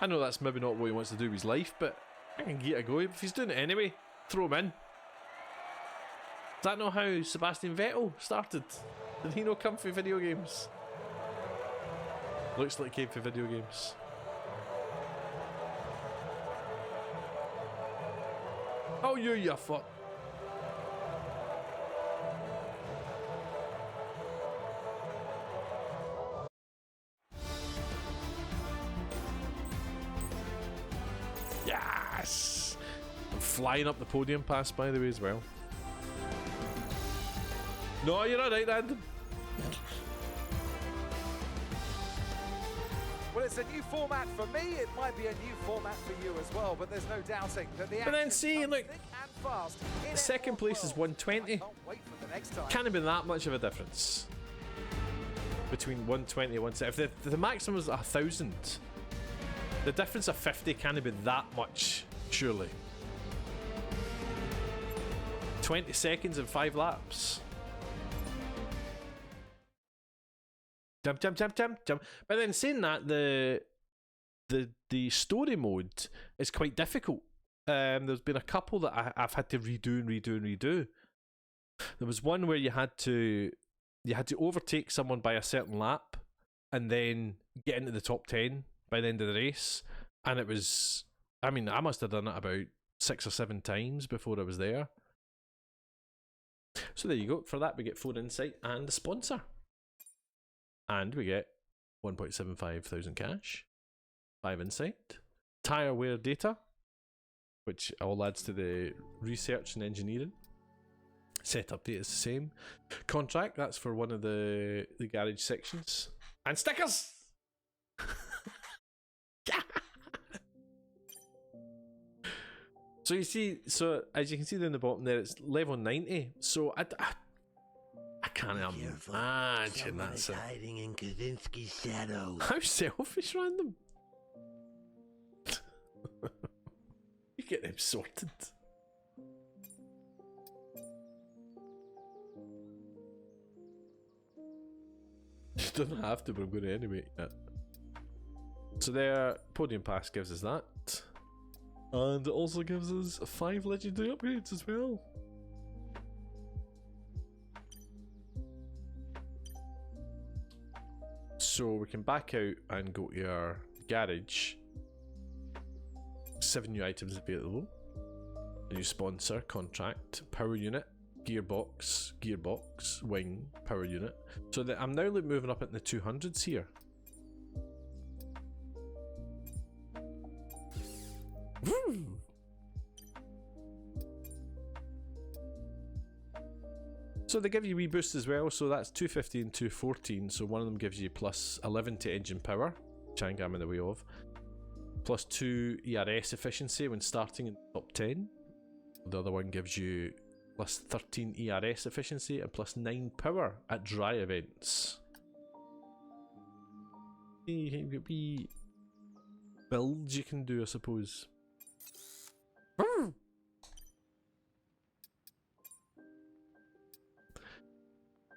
I know that's maybe not what he wants to do with his life, but I can get a go. If he's doing it anyway, throw him in. Is that not how Sebastian Vettel started? Did he not come for video games? Looks like he came for video games. Oh, you fuck. Yes! I'm flying up the podium pass, by the way, as well. No, you're alright, Random. Well, it's a new format for me. It might be a new format for you as well, but there's no doubting that the But then action see, comes look, thick and fast in second F1 place is world. 120. I can't wait for the next time. Can't have been that much of a difference between 120 and 170. If the maximum was 1,000, the difference of 50 can't have been that much, surely. 20 seconds and 5 laps. Jump, jump, jump, jump, jump. But then saying that, the story mode is quite difficult. There's been a couple that I've had to redo and redo and redo. There was one where you had to overtake someone by a certain lap and then get into the top 10 by the end of the race. And it was, I mean, I must have done it about 6 or 7 times before I was there. So there you go. For that, we get 4 insight and a sponsor. And we get 1.75 thousand cash, 5 insight, tyre wear data, which all adds to the research and engineering. Setup data is the same. Contract, that's for one of the garage sections. And stickers! So you see, so as you can see down the bottom there, it's level 90. So I can't imagine that's it. hiding in KOZINSKI's shadows. How selfish, Random. You get them sorted. You don't have to, but I'm going to anyway. Yeah. So their podium pass gives us that. And it also gives us 5 legendary upgrades as well. So we can back out and go to our garage. 7 new items available. A new sponsor, contract, power unit, gearbox, gearbox, wing, power unit. So that I'm now moving up into the 200s here. Woo! So they give you wee boosts as well, so that's 250 and 214, so one of them gives you plus 11 to engine power, which I'm in the way of, plus 2 ERS efficiency when starting in the top 10. The other one gives you plus 13 ERS efficiency and plus 9 power at dry events. Wee builds you can do, I suppose.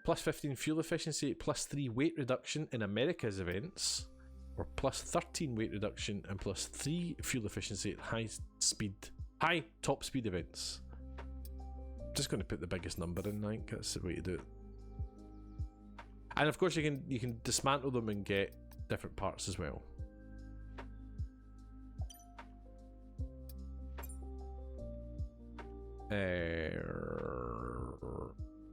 Plus 15 fuel efficiency, plus 3 weight reduction in America's events, or plus 13 weight reduction and plus 3 fuel efficiency at high top speed events. I'm just going to put the biggest number in, I think that's the way to do it. And of course you can dismantle them and get different parts as well.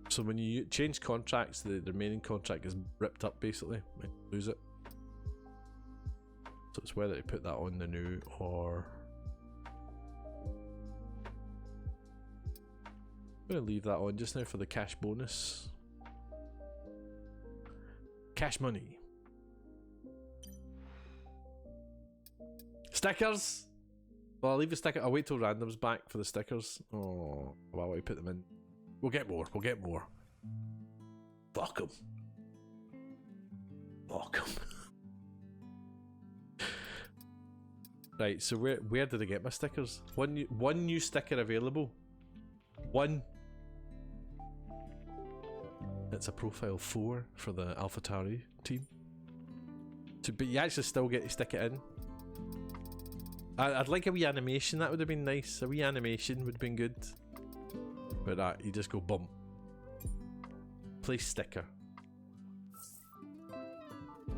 So when you change contracts, the remaining contract is ripped up basically. You lose it. So it's whether to put that on the new or... I'm going to leave that on just now for the cash bonus. Cash money. Stickers! Well, I'll leave the sticker. I'll wait till random's back for the stickers. Oh, well, I'll put them in. We'll get more. We'll get more. Fuck 'em. Fuck 'em. Right, so where did I get my stickers? One new sticker available. One. It's a profile 4 for the AlphaTauri team. But you actually still get to stick it in. I'd like a wee animation. That would have been nice. A wee animation would have been good. But you just go bump. Place sticker.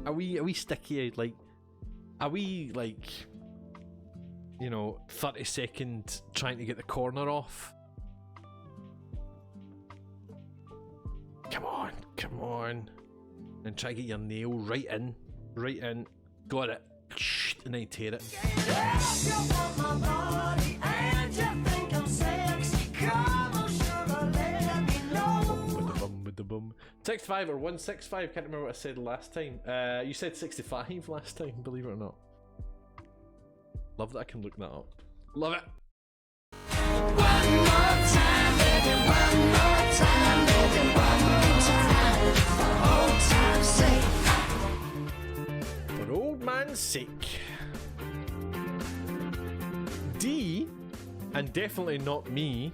A wee sticky, like a wee, like, you know, 30-second trying to get the corner off. Come on. And try to get your nail right in. Got it. And then you tear it. With the bum. 65 or 165, can't remember what I said last time. You said 65 last time, believe it or not. Love that I can look that up. Love it. One more time, baby, one more time, baby, one more time. For old time's sake. For old man's sake. D, and definitely not me,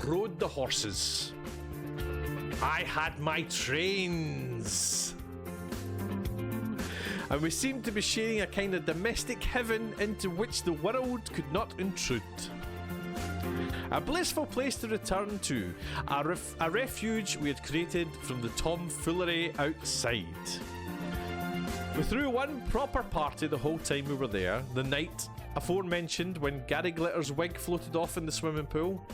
rode the horses. I had my trains. And we seemed to be sharing a kind of domestic heaven into which the world could not intrude. A blissful place to return to, a refuge we had created from the tomfoolery outside. We threw one proper party the whole time we were there, the night aforementioned when Gary Glitter's wig floated off in the swimming pool.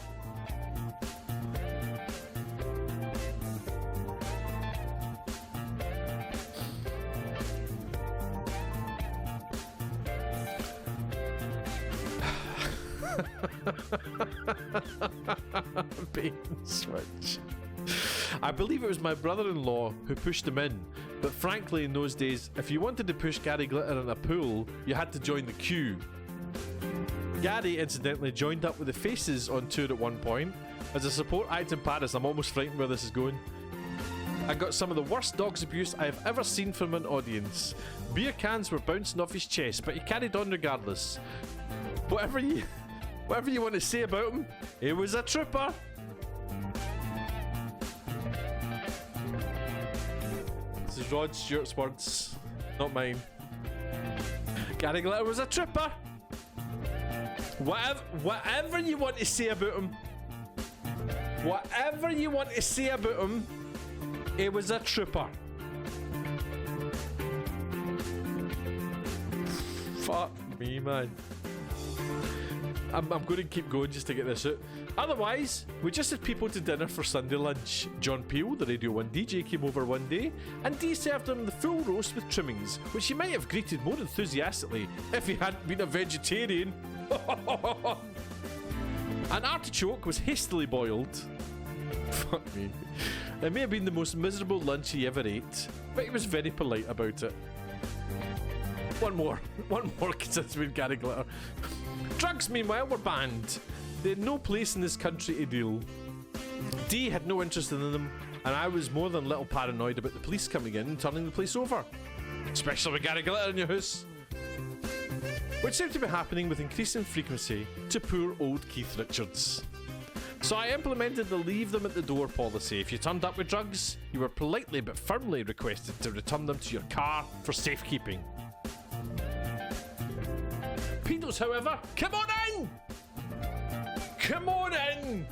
Bait and switch. I believe it was my brother-in-law who pushed him in, but frankly in those days, if you wanted to push Gary Glitter in a pool, you had to join the queue. Gary incidentally joined up with the Faces on tour at one point. As a support act in Paris, I'm almost frightened where this is going. I got some of the worst dog's abuse I have ever seen from an audience. Beer cans were bouncing off his chest, but he carried on regardless. Whatever you want to say about him, he was a trooper. This is Rod Stewart's words, not mine. Gary Glitter was a trooper. Whatever you want to say about him, he was a trooper. Fuck me, man. I'm going to keep going just to get this out. Otherwise, we just had people to dinner for Sunday lunch. John Peel, the Radio 1 DJ, came over one day, and Dee served him the full roast with trimmings, which he might have greeted more enthusiastically if he hadn't been a vegetarian. An artichoke was hastily boiled. Fuck me. It may have been the most miserable lunch he ever ate, but he was very polite about it. One more, because it's been Gary Glitter. Drugs, meanwhile, were banned. They had no place in this country to deal. Dee had no interest in them, and I was more than a little paranoid about the police coming in and turning the place over. Especially with Gary Glitter in your house. Which seemed to be happening with increasing frequency to poor old Keith Richards. So I implemented the leave them at the door policy. If you turned up with drugs, you were politely but firmly requested to return them to your car for safekeeping. Pedos, however, come on in! Come on in!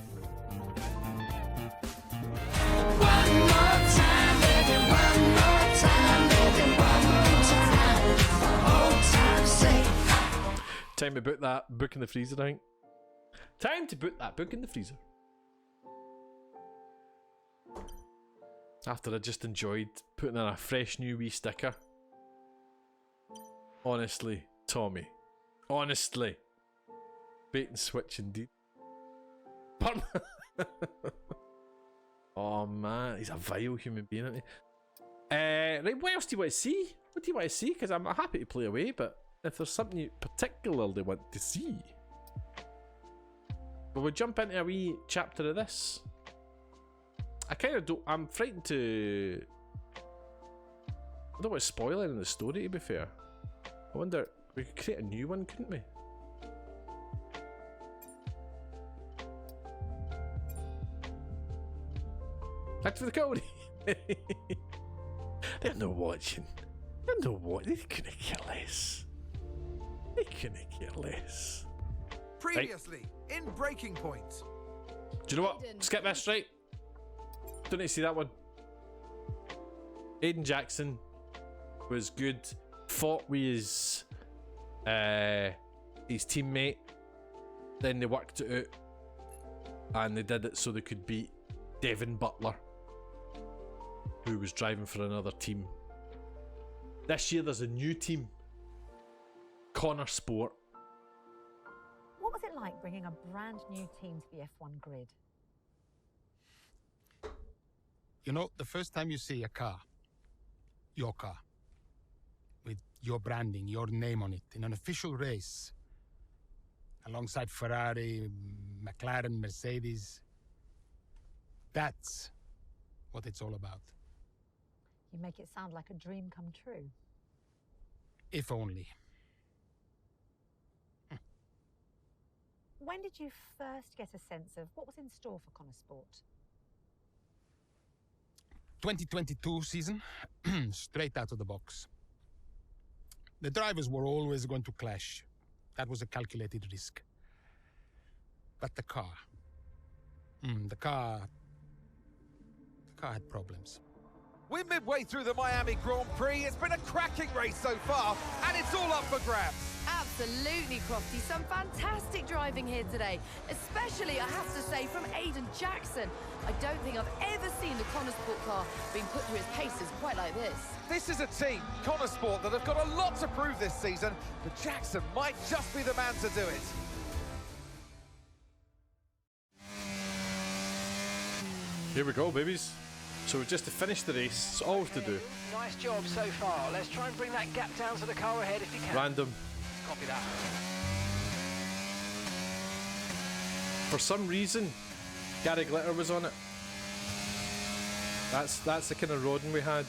One more time, baby, one more time, baby, one more time. For old time's sake. Time to put that book in the freezer, I think. Time to put that book in the freezer. After I just enjoyed putting in a fresh new wee sticker. Honestly, Tommy. Honestly. Bait and switch indeed. Oh man, he's a vile human being, isn't he? Right, what else do you want to see? What do you want to see? Because I'm happy to play away, but if there's something you particularly want to see, but we'll jump into a wee chapter of this. I kind of don't. I'm frightened to. I don't want to spoil any of the story, to be fair. I wonder, we could create a new one, couldn't we? Back to the Cody. They're not watching. They're not watching. They couldn't care less. They couldn't care less. Previously, in Breaking Point. Do you know what? Skip this, right? Don't need to see that one. Aiden Jackson was good. Fought with his teammate. Then they worked it out. And they did it so they could beat Devin Butler, who was driving for another team. This year there's a new team. Connor Sport. What was it like bringing a brand new team to the F1 grid? You know, the first time you see a car, your car, with your branding, your name on it, in an official race, alongside Ferrari, McLaren, Mercedes, that's what it's all about. You make it sound like a dream come true. If only. When did you first get a sense of what was in store for Connor Sport? 2022 season, straight out of the box. The drivers were always going to clash. That was a calculated risk. But the car had problems. We're midway through the Miami Grand Prix. It's been a cracking race so far, and it's all up for grabs. Absolutely, Crofty. Some fantastic driving here today, especially, I have to say, from Aiden Jackson. I don't think I've ever seen the Connor Sport car being put through its paces quite like this. This is a team, Connor Sport, that have got a lot to prove this season, but Jackson might just be the man to do it. Here we go, babies. So just to finish the race, it's all we have to do. Nice job so far. Let's try and bring that gap down to the car ahead if you can. Random. Copy that. For some reason, Gary Glitter was on it. That's the kind of roading we had.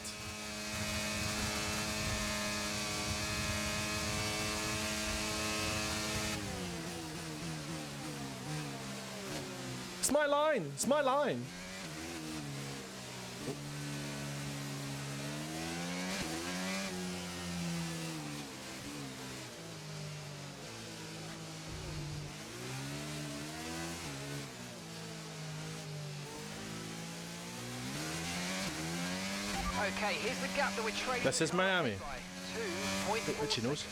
It's my line. It's my line. Okay, here's the gap that we're trading. This is Miami. 2.4 Which he knows.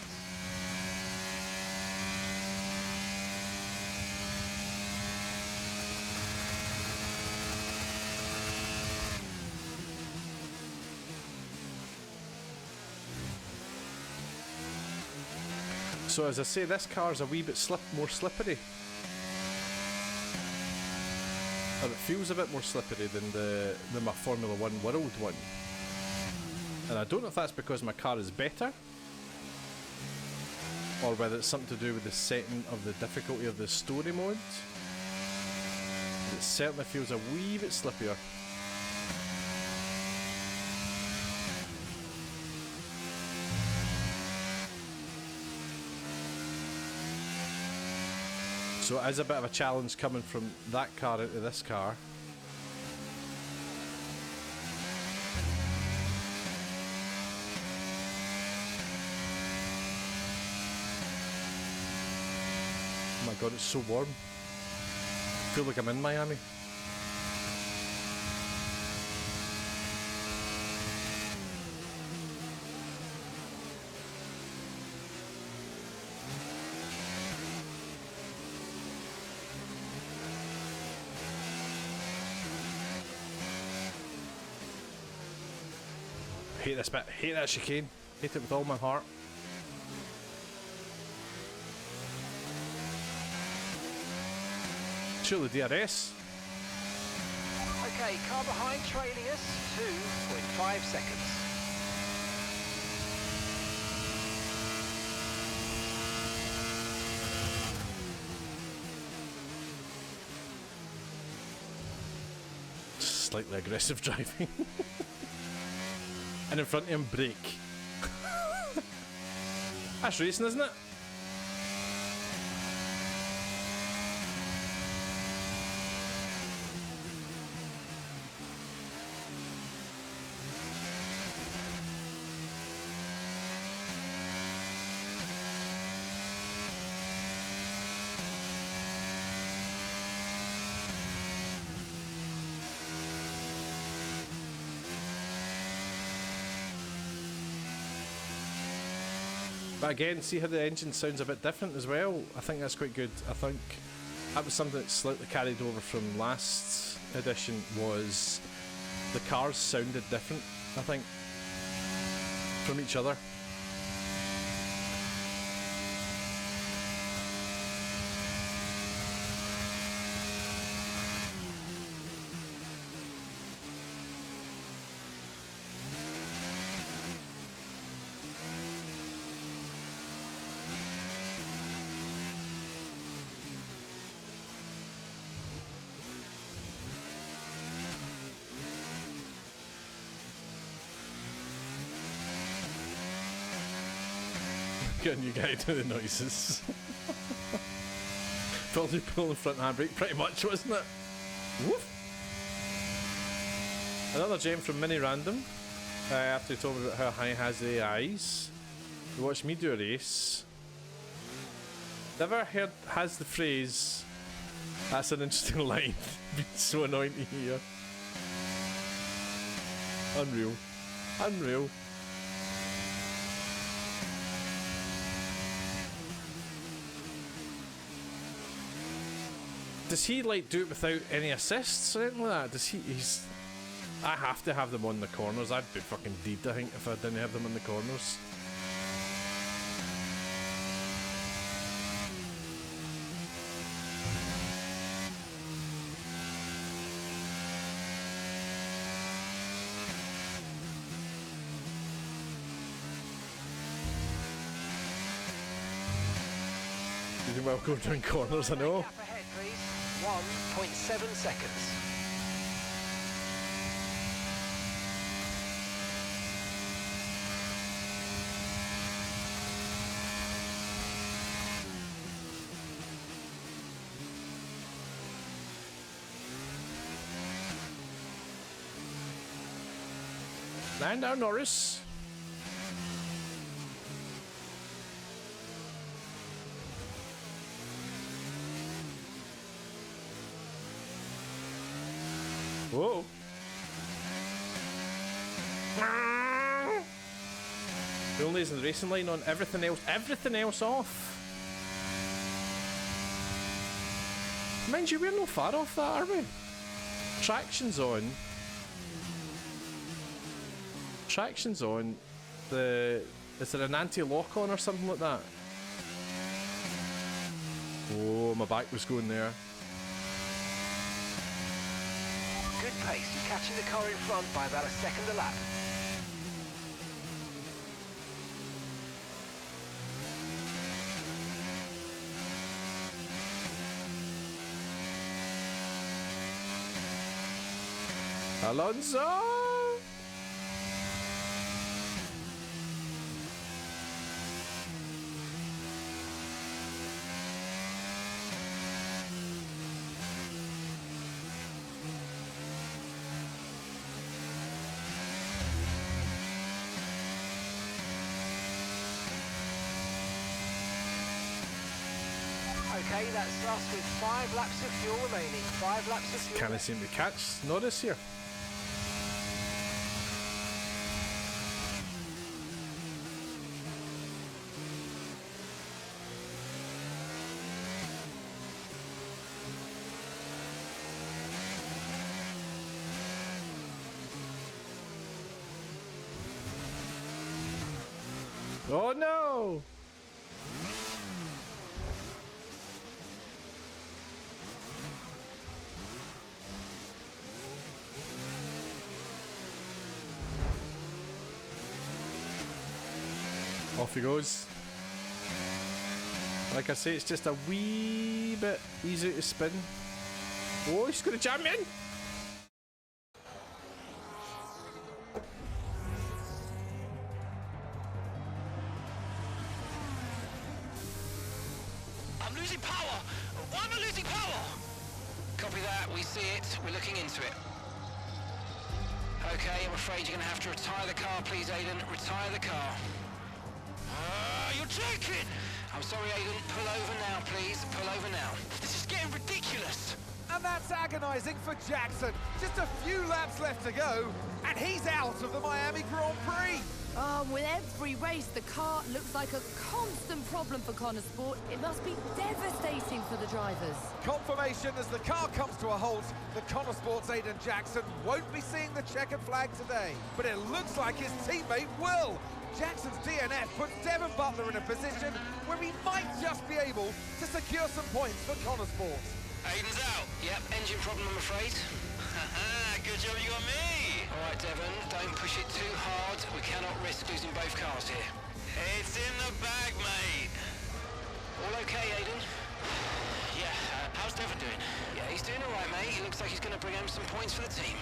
So as I say, this car's a wee bit more slippery. Or it feels a bit more slippery than my Formula 1 World one. And I don't know if that's because my car is better, or whether it's something to do with the setting of the difficulty of the story mode. It certainly feels a wee bit slippier. So it is a bit of a challenge coming from that car into this car. Oh my god, it's so warm. I feel like I'm in Miami. Hate this bit, hate that chicane, hate it with all my heart. Surely DRS. Okay, car behind trailing us, 2.5 seconds. Slightly aggressive driving. And in front of him, brake. That's racing, isn't it? But again, see how the engine sounds a bit different as well? I think that's quite good. I think that was something that slightly carried over from last edition, was the cars sounded different, I think, from each other. Getting you guys to the noises. Probably pulling the front handbrake, pretty much, wasn't it? Woof. Another gem from Mini Random. After he told me about how high has the eyes. You watched me do a race. Never heard has the phrase. That's an interesting line. It's so annoying to hear. Unreal. Unreal. Does he like do it without any assists or anything like that? Does he's I have to have them on the corners. I'd be fucking dead, I think, if I didn't have them on the corners. You do well go down corners, I know. 1.7 seconds. Land down, Norris. Whoa. The only is the racing line on, everything else off. Mind you, we're not far off that, are we? Traction's on. Traction's on. Is there an anti-lock on or something like that? Oh, my back was going there. Good pace. You're catching the car in front by about a second a lap. Alonso! Okay, that's us with 5 laps of fuel remaining. 5 laps of fuel. Kind of seem to catch Norris here. Oh no! Off he goes. Like I say, it's just a wee bit easy to spin. Oh, he's gonna jam in! I'm losing power. Why am I losing power? Copy that. We see it. We're looking into it. Okay, I'm afraid you're going to have to retire the car, please, Aiden. Retire the car. You're joking! I'm sorry, Aiden. Pull over now, please. Pull over now. This is getting ridiculous. And that's agonising for Jackson. Just a few laps left to go, and he's out of the Miami Grand Prix. With every race, the car looks like a constant problem for Connor Sport. It must be devastating for the drivers. Confirmation as the car comes to a halt. The Connor Sports Aiden Jackson won't be seeing the checkered flag today, but it looks like his teammate will. Jackson's DNF puts Devon Butler in a position where he might just be able to secure some points for Connor Sports. Aiden's out. Yep, engine problem, I'm afraid. Good job you got me. All right, Devon, don't push it too hard. We cannot risk losing both cars here. It's in the bag, mate. All okay, Aiden? Yeah, how's Devon doing? Yeah, he's doing all right, mate. He looks like he's going to bring home some points for the team.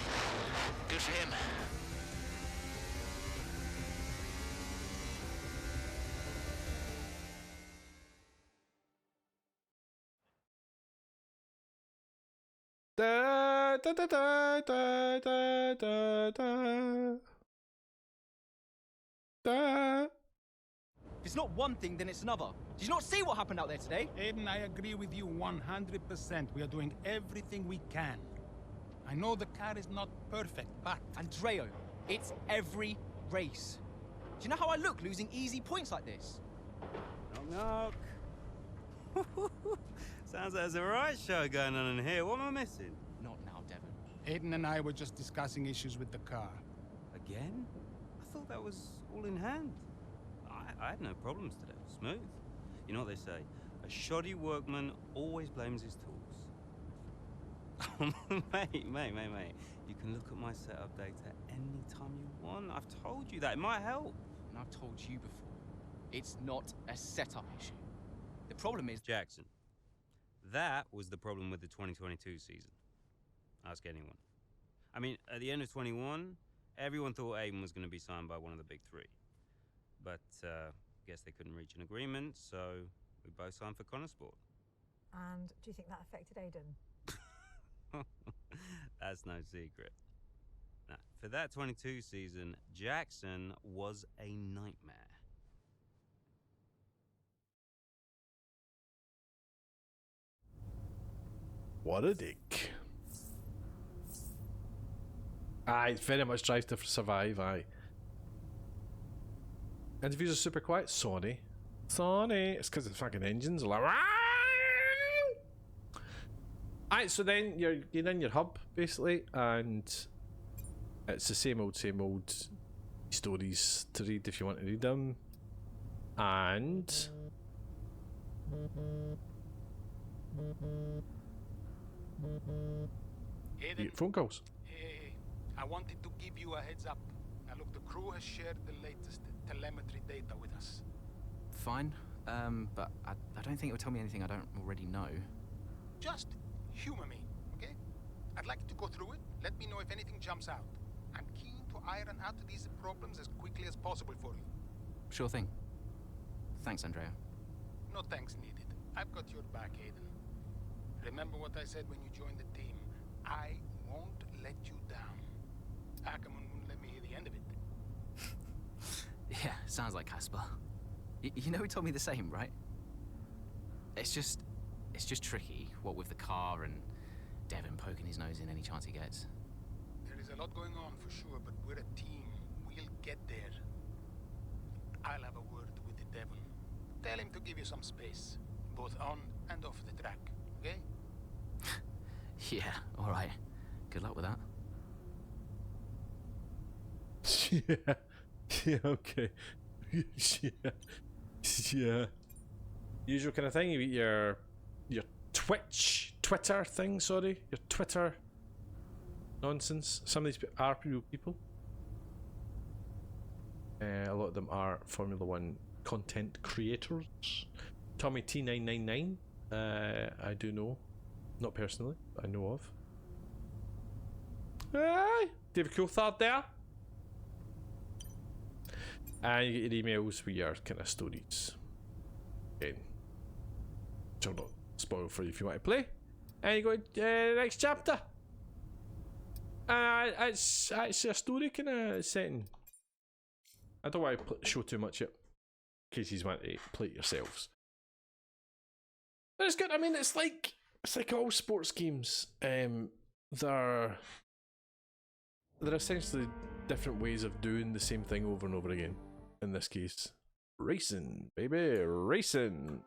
Good for him. Da, da, da, da, da, da, da, da. Da. If it's not one thing, then it's another. Did you not see what happened out there today? Aiden, I agree with you 100%. We are doing everything we can. I know the car is not perfect, but... Andreo, it's every race. Do you know how I look losing easy points like this? Knock, knock. Sounds like there's a right show going on in here. What am I missing? Not now, Devon. Aiden and I were just discussing issues with the car. Again? I thought that was all in hand. I had no problems today. Smooth. You know what they say? A shoddy workman always blames his tools. mate. You can look at my setup data any time you want. I've told you that. It might help. And I've told you before. It's not a setup issue. The problem is... Jackson. That was the problem with the 2022 season. Ask anyone. I mean, at the end of 21, everyone thought Aiden was going to be signed by one of the big three. But, guess they couldn't reach an agreement, so we both signed for Connor Sport. And do you think that affected Aiden? That's no secret. Now, for that 22 season, Jackson was a nightmare. What a dick. Aye, it's very much Drive to Survive, aye. Interviews are super quiet. Sorry. It's because the fucking engines are like... Alright, so then you're in your hub, basically, and it's the same old stories to read if you want to read them. And... Aiden, You get phone calls. hey, I wanted to give you a heads up. Now look, the crew has shared the latest telemetry data with us. Fine, but I don't think it would tell me anything I don't already know. Just humor me, okay? I'd like to go through it. Let me know if anything jumps out. I'm keen to iron out these problems as quickly as possible for you. Sure thing. Thanks, Andrea. No thanks needed. I've got your back, Aiden. Remember what I said when you joined the team. I won't let you down. Ackerman wouldn't let me hear the end of it. Yeah, sounds like Casper. You know he told me the same, right? It's just tricky, what with the car and Devon poking his nose in any chance he gets. There is a lot going on for sure, but we're a team. We'll get there. I'll have a word with the Devon. Tell him to give you some space, both on and off the track, okay? Yeah, alright. Good luck with that. Yeah. Yeah, okay. Yeah. Yeah. Usual kind of thing, you get your Twitter thing, sorry. Your Twitter nonsense. Some of these are real people. A lot of them are Formula 1 content creators. Tommy T999, I do know. Not personally, but I know of. Aye, David Coulthard there. And you get your emails with your kind of stories. Again, which I'll not spoil for you if you want to play. And you go to next chapter. It's actually a story kind of setting. I don't want to show too much yet, in case you want to play it yourselves. But it's good. I mean, it's like all sports games. They're essentially different ways of doing the same thing over and over again. In this case, racing, baby, racing.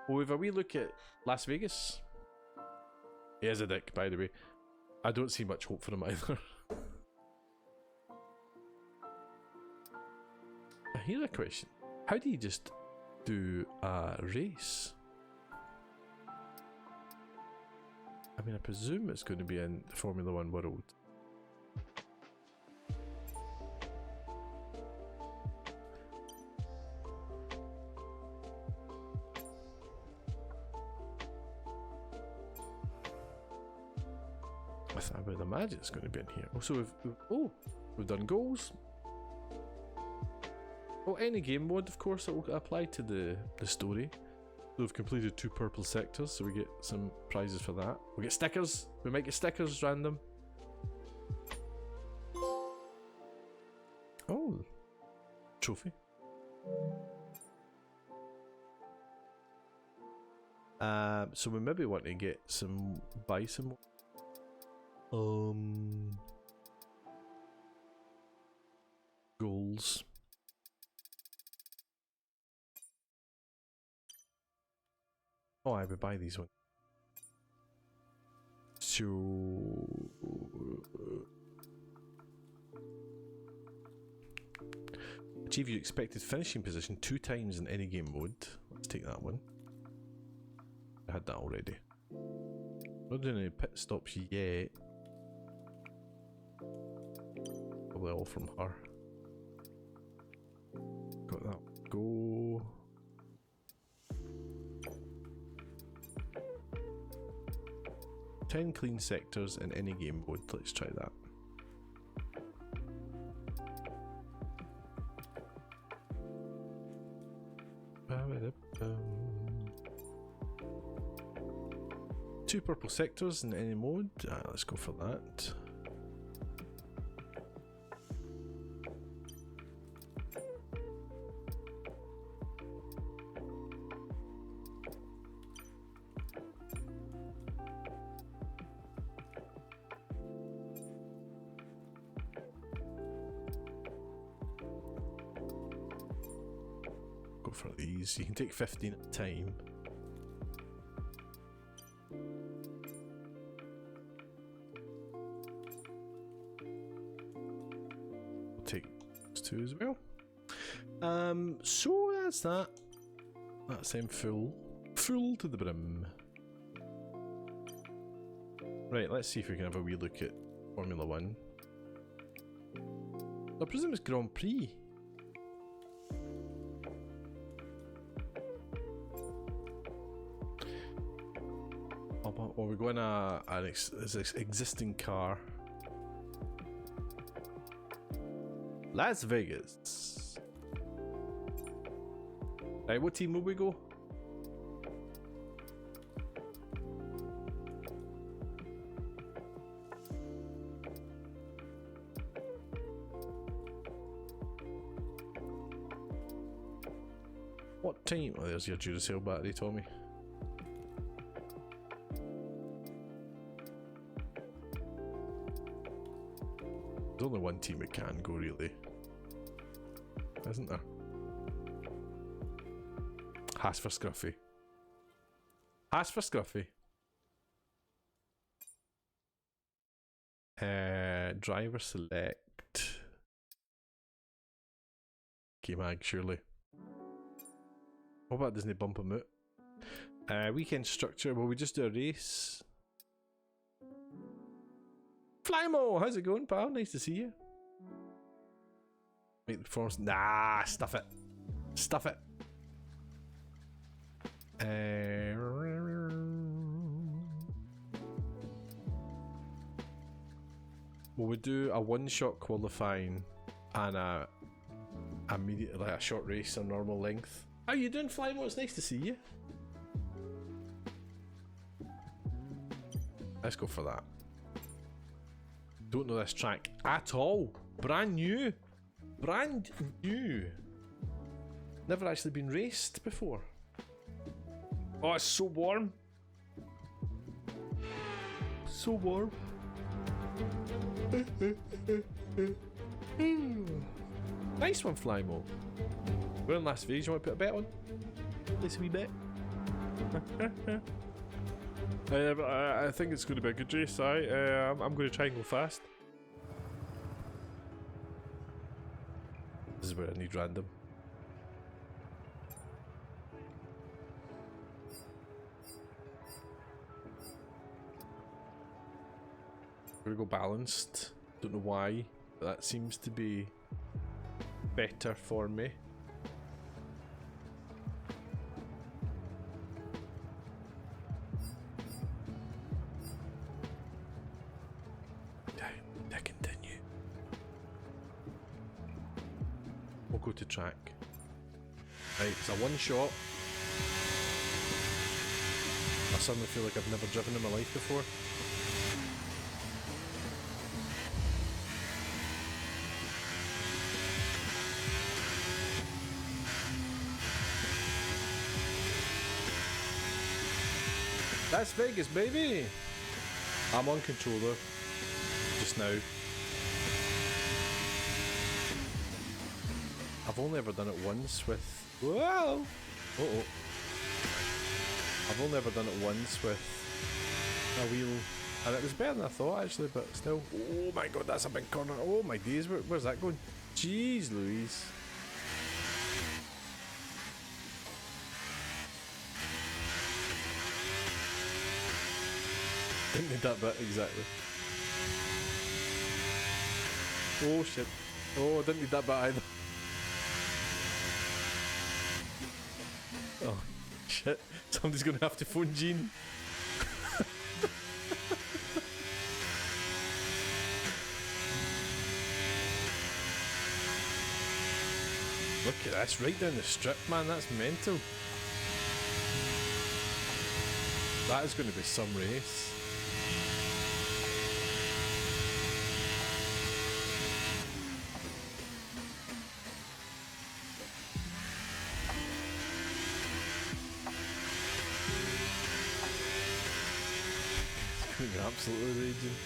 Well, if a wee look at Las Vegas, he is a dick, by the way. I don't see much hope for him either. Here's a question: how do you just do a race? I mean, I presume it's going to be in the Formula 1 world. I would imagine it's going to be in here. Also, we've done goals. Oh, any game mode, of course, it will apply to the story. So we've completed 2 purple sectors, so we get some prizes for that. We get stickers. We might get stickers random. Oh, trophy. So we maybe want to get buy some. Goals. Oh, I would buy these ones. So achieve your expected finishing position 2 times in any game mode. Let's take that one. I had that already. Not doing any pit stops yet. Probably all from her. Got that. Go. Ten clean sectors in any game mode. Let's try that. Two purple sectors in any mode. Let's go for that. Go for these. You can take 15 at a time. Take those 2 as well. So that's that. That's them full to the brim. Right, let's see if we can have a wee look at Formula 1. I presume it's Grand Prix. Or we go in an existing car. Las Vegas. Right, what team will we go? What team? Oh, there's your Duracell battery, Tommy. There's only one team it can go, really. Isn't there? Haas for Scruffy. Haas for Scruffy. Driver select. K-Mag, surely. What about Disney bump him out? Weekend structure, will we just do a race? Flymo, how's it going, pal? Nice to see you. Make the performance. Nah, stuff it. Stuff it. Will we do a one-shot qualifying and a immediate, like a short race of normal length? How you doing, Flymo? It's nice to see you. Let's go for that. Don't know this track at all. Brand new. Brand new. Never actually been raced before. Oh, it's so warm. So warm. Nice one, Flymo. We're in Las Vegas. You want to put a bet on? Place a wee bet. I think it's going to be a good race. I'm going to try and go fast. This is where I need random. We're going to go balanced. Don't know why, but that seems to be better for me. I continue. We'll go to track. Right, it's a one shot. I suddenly feel like I've never driven in my life before. Las Vegas, baby! I'm on controller just now. I've only ever done it once with... Whoa! Uh-oh. I've only ever done it once with a wheel, and it was better than I thought actually, but still. Oh my god, that's a big corner. Oh my days, where's that going? Jeez Louise. Didn't need that bit, exactly. Oh shit. Oh, didn't need that bit either. Oh shit. Somebody's gonna have to phone Gene. Look at this, right down the strip, man, that's mental. That is going to be some race. You're absolutely raging.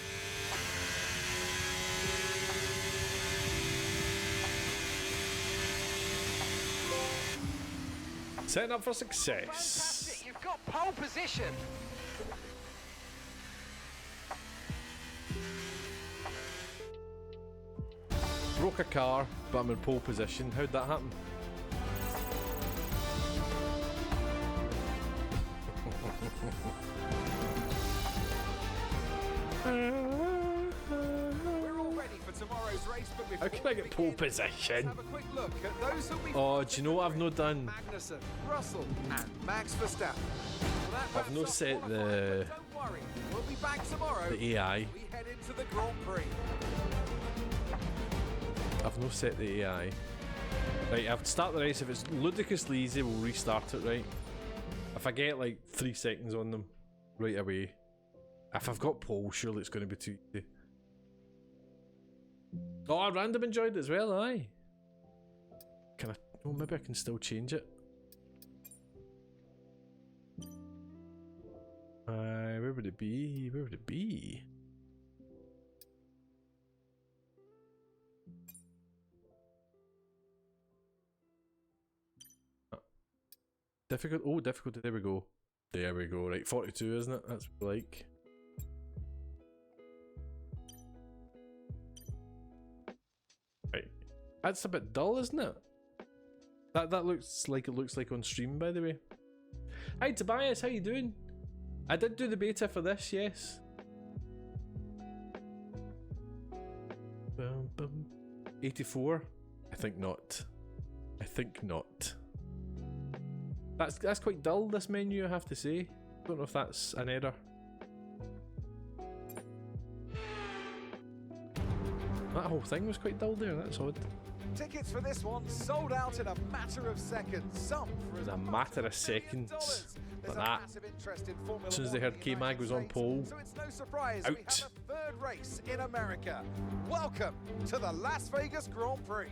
Setting up for success. Fantastic, you've got pole position. Broke a car, but I'm in pole position. How'd that happen? We're all ready for tomorrow's race, but before How can I get pole position? have a quick look at those who'll be Oh, do you know what I've not done? Magnussen, Russell, and Max Verstappen. Well, that I've not wraps up set qualifying, the but don't worry, we'll be back tomorrow. the AI. We head into the Grand Prix. I've not set the AI. Right, I've start the race. If it's ludicrously easy, we'll restart it, right? If I get like 3 seconds on them right away. If I've got pole, surely it's going to be too easy. Oh, random enjoyed it as well, aye. Can I? Oh, maybe I can still change it. Where would it be? Where would it be? Difficult. Oh, difficulty. There we go. There we go. Right, 42, isn't it? That's what I like. Right. That's a bit dull, isn't it? That looks like it looks like on stream, by the way. Hi Tobias, how you doing? I did do the beta for this, yes. 84? I think not. I think not. That's quite dull, this menu, I have to say. Don't know if that's an error. That whole thing was quite dull there, that's odd. Tickets for this one sold out in a matter of seconds. Some for In a matter of seconds. Like that. As soon as they heard K-Mag was on pole. So it's no surprise Out. we have a third race in America. Welcome to the Las Vegas Grand Prix.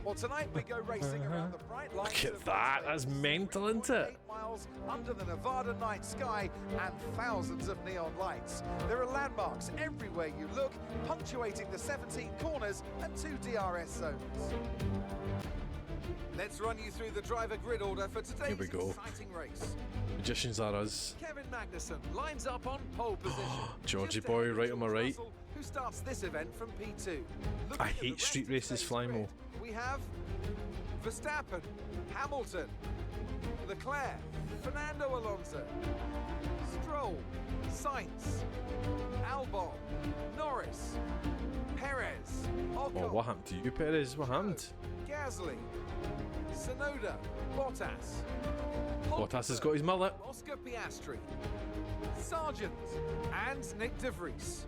Well, tonight we go racing around the bright lights. Look at that, that's mental, isn't it? 8 miles under the Nevada night sky and thousands of neon lights. There are landmarks everywhere you look, punctuating the 17 corners and 2 DRS zones. Let's run you through the driver grid order for today's Here we go. exciting race. Magicians are us. Kevin Magnussen lines up on pole position. Georgie Just boy ahead of right on my George right. Russell, who starts this event from P2. Looking I at the hate rest street of races, today's Flymo. grid, we have Verstappen, Hamilton, Leclerc, Fernando Alonso, Stroll, Sainz, Albon, Norris, Perez, Ocon, Oh, what happened to you, Perez? What happened? Gasly, Tsunoda, Bottas, Bottas has got his mullet. Oscar Piastri, Sargent, and Nick De Vries.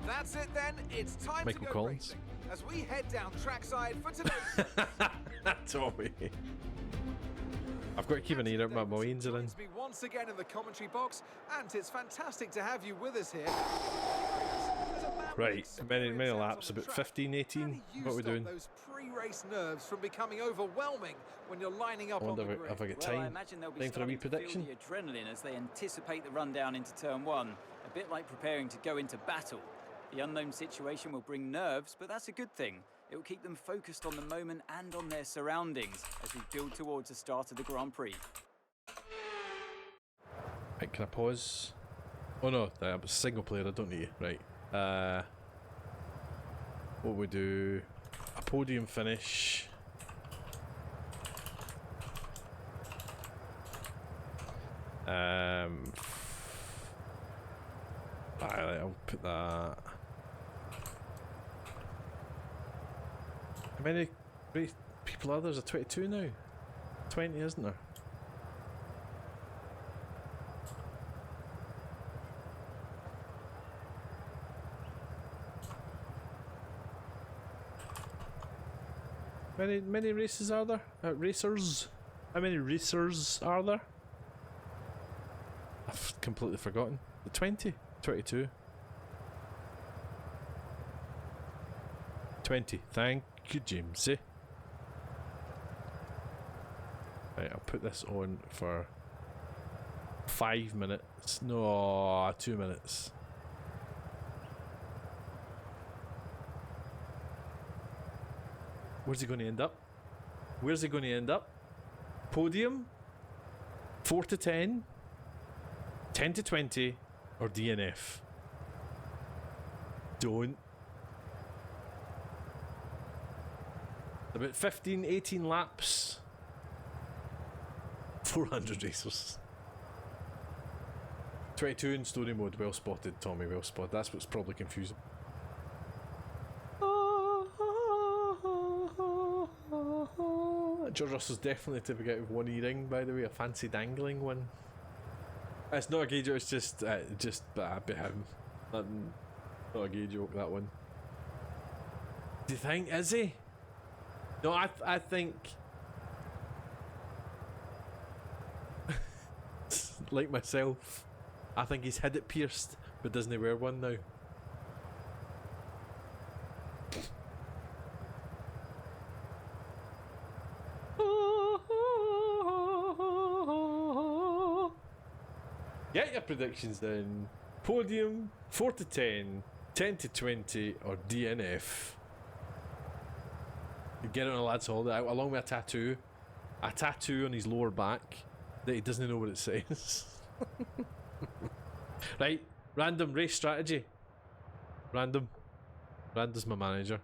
That's it then, it's time Michael to go Collins. racing as we head down trackside for today's Tommy. I've got to keep an ear out, my wines are in. me once again in the commentary box, and it's fantastic to have you with us here. Right, many laps, about 15, 18. What are we doing? Those pre-race nerves from becoming overwhelming when you're lining up I on wonder the if grid. I get Well, I time. imagine they'll be Time for a wee starting to feel prediction. the adrenaline as they anticipate the rundown into turn 1. A bit like preparing to go into battle. The unknown situation will bring nerves, but that's a good thing. It will keep them focused on the moment and on their surroundings as we build towards the start of the Grand Prix. Right, can I pause? Oh no, I'm a single player, I don't need you. Right. What we do? A podium finish. I'll put that. How many people are there? There's a 22 now. 20, isn't there? Many races are there? Racers? How many racers are there? I've completely forgotten. The 20? 22. 20. Thank you, Jamesy. Right, I'll put this on for 5 minutes. No, 2 minutes. Where's he going to end up? Where's he going to end up? Podium? 4 to 10? 10 to 20? Or DNF? Don't. About 15, 18 laps. 400 racers. 22 in story mode. Well spotted, Tommy. Well spotted. That's what's probably confusing. George Russell's definitely a typical out of one E-ring, by the way. A fancy dangling one. It's not a gay joke. It's just a bit him. Not a gay joke. That one. Do you think? Is he? No, I think. Like myself, I think he's had it pierced, but doesn't he wear one now? Get your predictions then. Podium, 4 to 10, 10 to 20, or DNF. You get it on a lad's holiday, along with a tattoo on his lower back that he doesn't know what it says. Right, random race strategy. Random's my manager.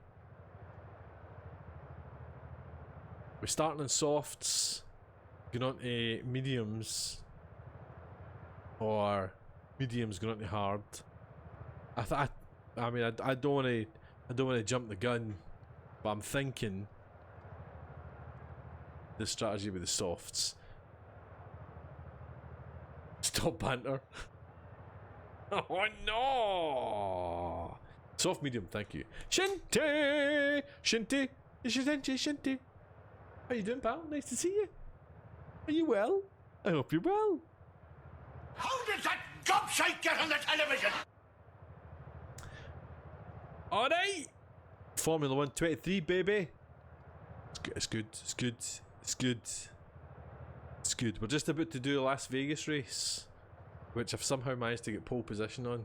We're starting on softs, going on to mediums, or mediums going on to hard. I don't want to jump the gun, but I'm thinking the strategy with the softs. Stop banter. Oh no! Soft medium, thank you. Shinty! How you doing, pal? Nice to see you. Are you well? I hope you're well. How did that gobshite get on the television? Alright! Formula 123, baby. It's good. We're just about to do the Las Vegas race, which I've somehow managed to get pole position on.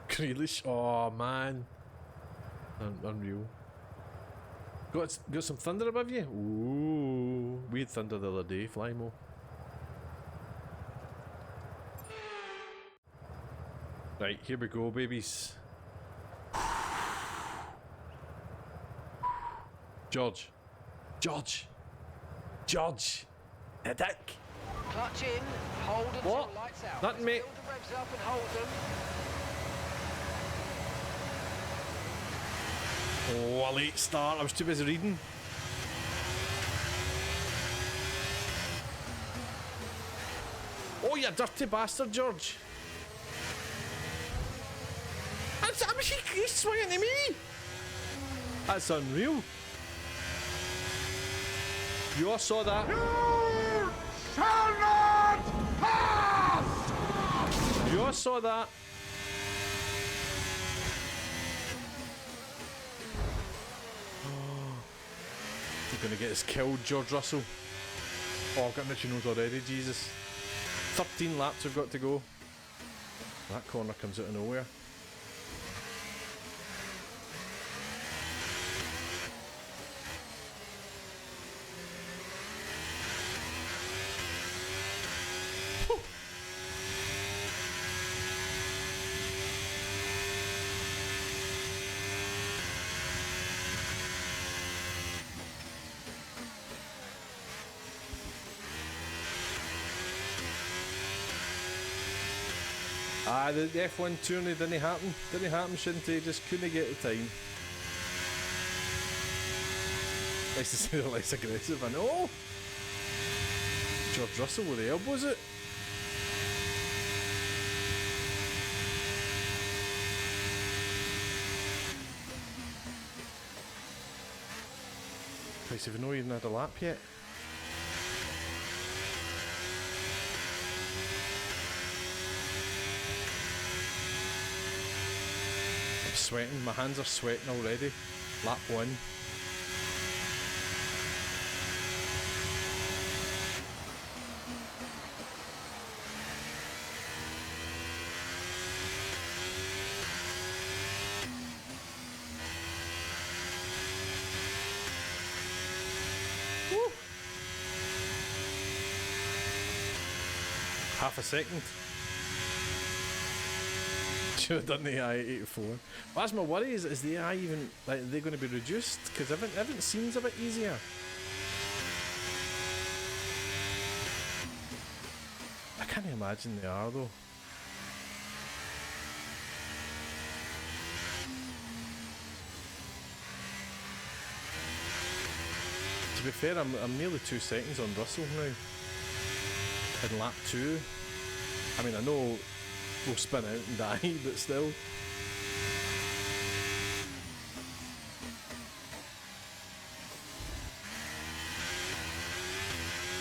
Grealish, oh man, unreal. Got some thunder above you? Ooh, we had thunder the other day, Flymo. Right, here we go, babies. George, a dick. Clutch in, hold until What? lights out. Nothing, mate. Build the revs up and hold them. Oh, a late start. I was too busy reading. Oh, you dirty bastard, George. He's swinging to me. That's unreal. You all saw that. You shall not pass! You all saw that. He's gonna get us killed, George Russell. Oh, I've got an itchy nose already, Jesus. 13 laps we've got to go. That corner comes out of nowhere. The F1 tourney didn't happen, Shinty, just couldn't get the time. Nice to see they're less aggressive, I know. George Russell with the elbows it. Christ, have you not even had a lap yet? Sweating, my hands are sweating already. Lap 1. Woo. Half a second. should have done the AI 84. Well, that's my worry. Is the AI even like? Are they going to be reduced? Because everything seems a bit easier. I can't imagine they are though. To be fair, I'm nearly 2 seconds on Russell now. In lap 2. I mean, I know we'll spin out and die, but still.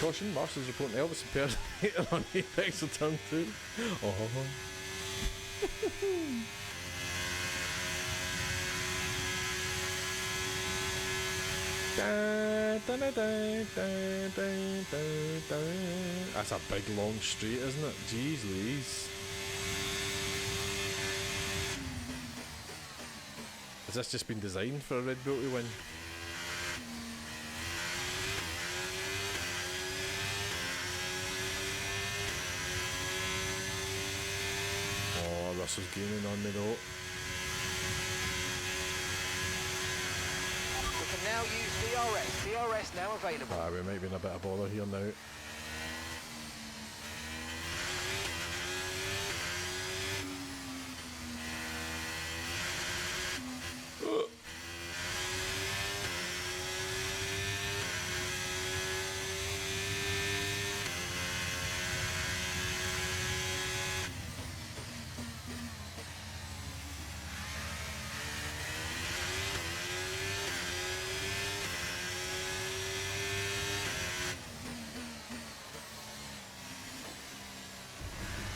Caution, Marshall's reporting Elvis impersonator on Apex of turn 2. Oh. That's a big long straight, isn't it? Jeez Louise. Has this just been designed for a Red Bull to win? Oh, Russell's gaining on me though. Can now use DRS. DRS now available. Ah, we might be in a bit of bother here now.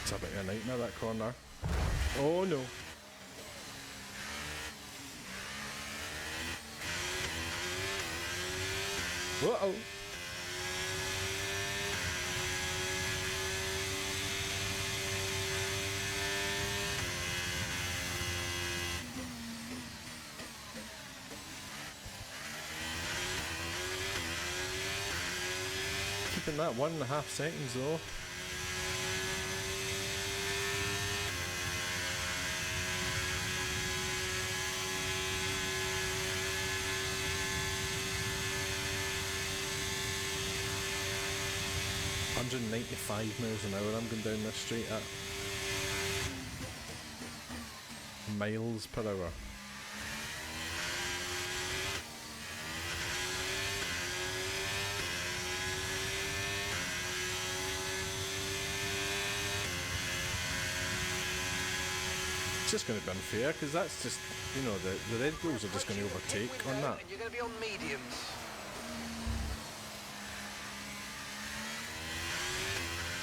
It's a bit of a nightmare, that corner. Oh no. Uh-oh. Keeping that 1.5 seconds though. .195 miles an hour I'm going down this straight at. Miles per hour. It's just going to be unfair because that's just, you know, the Red Bulls are just going to overtake on that. You're going to be on mediums.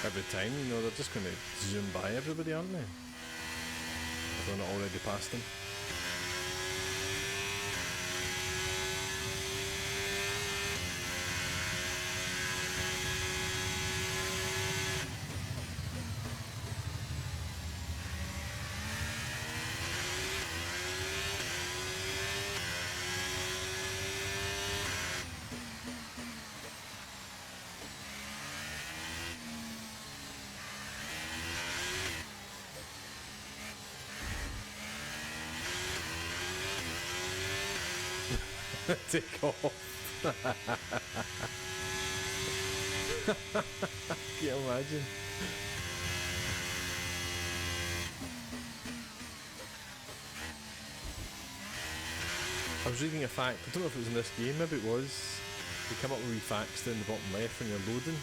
Every time, you know, they're just going to zoom by everybody, aren't they? If they're not already past them. Take off. Can you imagine? I was reading a fact, I don't know if it was in this game, maybe it was. They come up with wee facts down the bottom left when you're loading.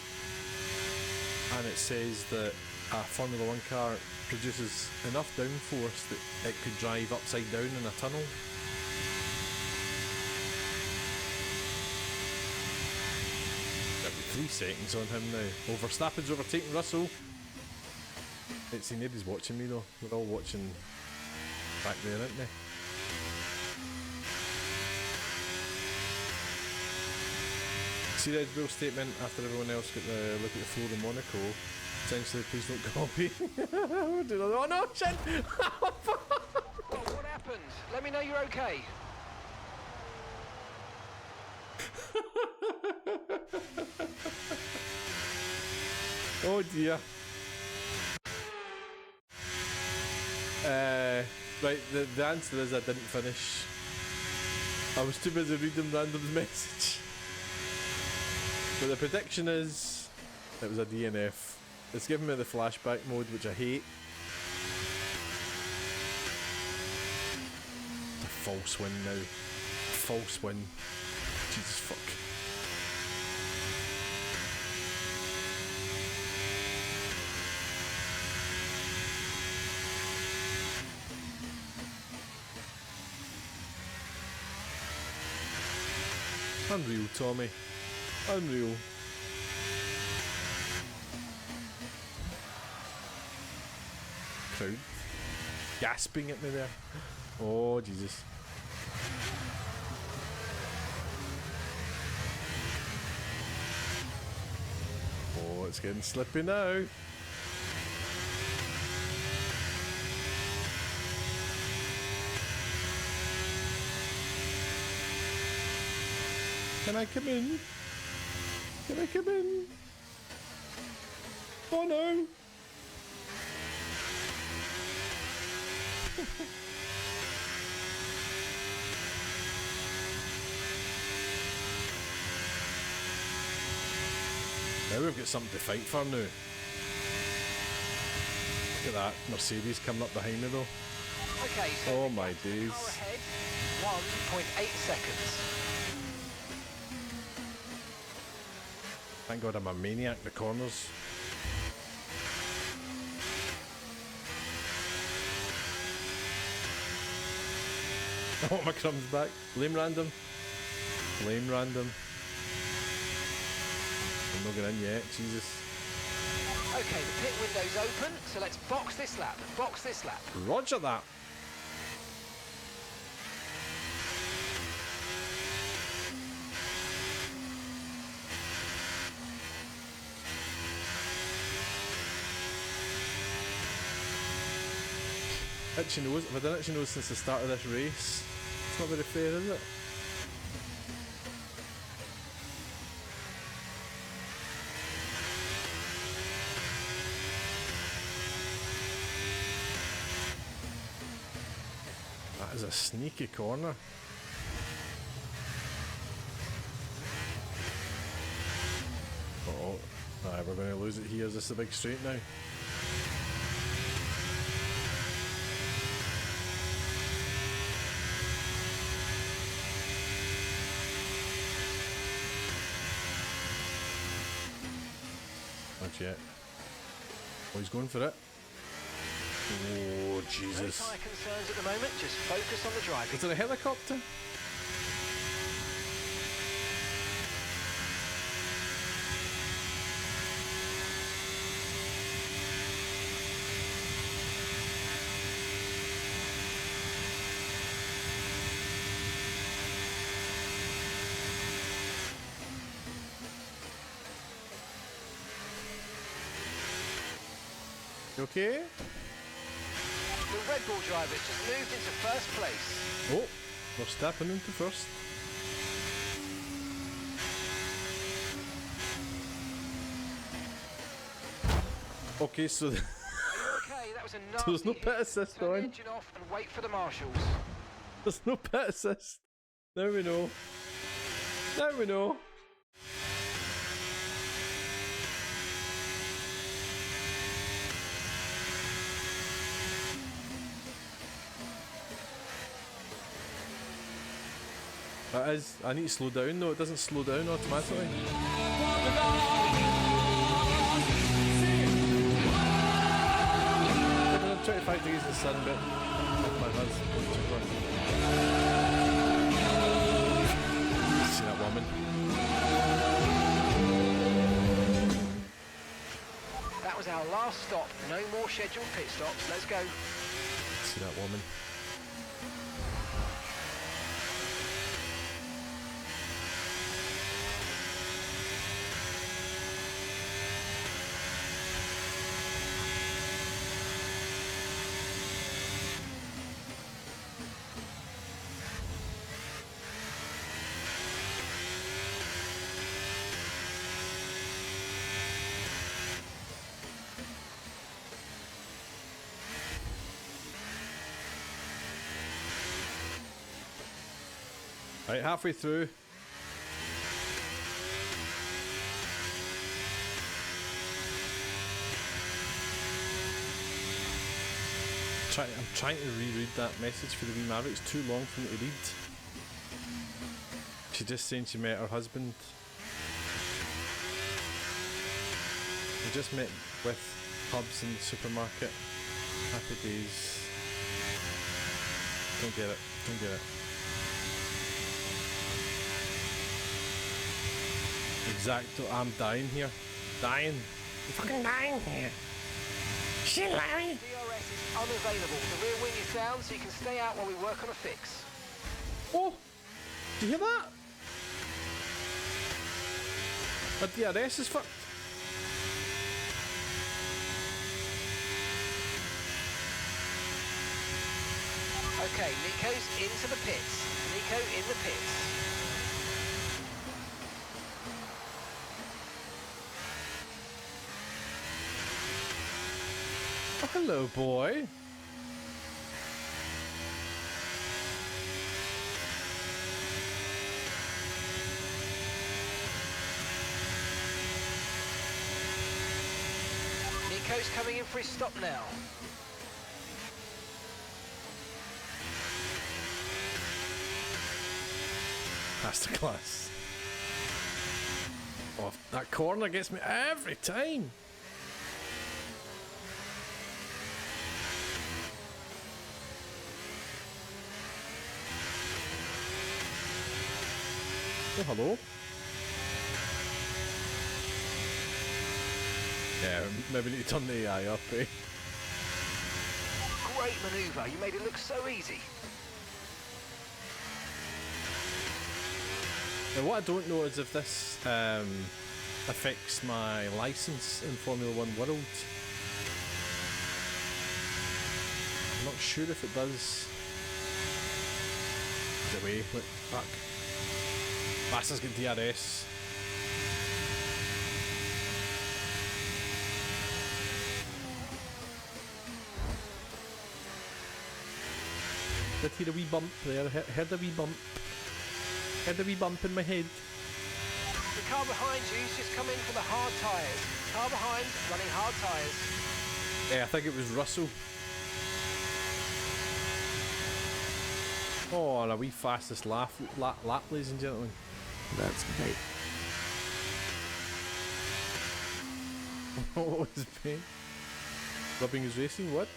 And it says that a Formula 1 car produces enough downforce that it could drive upside down in a tunnel. That'd be 3 seconds on him now. Oh, Verstappen's overtaking Russell. See, nobody's watching me though. We're all watching back there, aren't they? See Red Bull statement after everyone else got the look at the floor in Monaco. Essentially, please don't copy. Oh no, shit! Oh, what happened? Let me know you're okay. Oh dear. Right, the answer is I didn't finish. I was too busy reading Random's message. But the prediction is it was a DNF. It's giving me the flashback mode, which I hate. It's a false win now. False win. Jesus fuck. Unreal, Tommy. Unreal. Crowd gasping at me there. Oh, Jesus. Oh, it's getting slippy now. Can I come in? Can I come in? Oh no! Now we've got something to fight for now. Look at that Mercedes coming up behind me though. Okay, so oh my days. Car ahead, 1.8 seconds. Thank God I'm a maniac, the corners. I want my crumbs back. Blame random. Blame random. I'm not getting in yet, Jesus. Okay, the pit window's open, so let's box this lap. Box this lap. Roger that. Itchy nose. I've had an itchy nose since the start of this race. It's not very fair, is it? That is a sneaky corner. Oh, aye, we're going to lose it here. Is this the big straight now? Not yet. Oh, he's going for it. Oh, Jesus. No tyre concerns at the moment, just focus on the driving. Is it a helicopter? You okay? The Red Bull drivers just moved into first place. Oh, we're stepping into first. Okay, so Okay, that was a nasty there's no pit assist Turn the on. engine off and wait for the marshals. There's no pit assist. Now we know. Now we know. That is, I need to slow down though, it doesn't slow down automatically. 25 degrees in the sun, but my hands. See that woman? That was our last stop. No more scheduled pit stops. Let's go. See that woman? Right, halfway through. I'm trying to reread that message for the wee Maverick. It's too long for me to read. She's just saying she met her husband. We just met with Hubs in the supermarket. Happy days. Don't get it. Don't get it. Exacto. I'm dying here. Dying. I'm fucking dying here. Shit, Larry. DRS is unavailable. The rear wing is down, so you can stay out while we work on a fix. Oh! Do you hear that? My DRS is fucked. Okay, Nico's into the pits. Nico in the pits. Oh, hello, boy. Nico's coming in for his stop now. Masterclass. Oh, that corner gets me every time. Oh, hello. Yeah, maybe need to turn the AI up, eh? Great manoeuvre. You made it look so easy. Now, what I don't know is if this affects my license in Formula 1 World. I'm not sure if it does. Either way, look, fuck. Bastard's got DRS. Did hear a wee bump there, heard a wee bump. Heard a wee bump in my head. The car behind you's just come in for the hard tyres. Car behind, running hard tyres. Yeah, I think it was Russell. Oh, and a wee fastest lap, ladies and gentlemen. That's bait. What was pain? Rubbing his racing, what?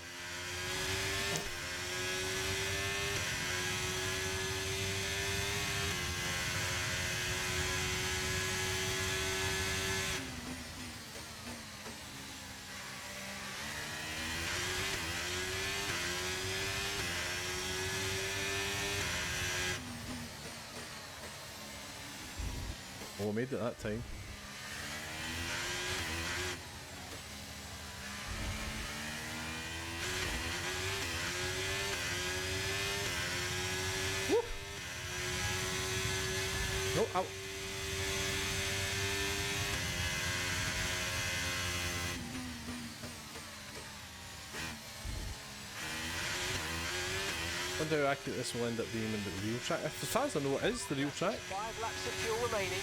Oh, I made it that time. Woo! No, out. Wonder how accurate this will end up being in the real track. As far as I know, it is the real track. 5 laps of fuel remaining.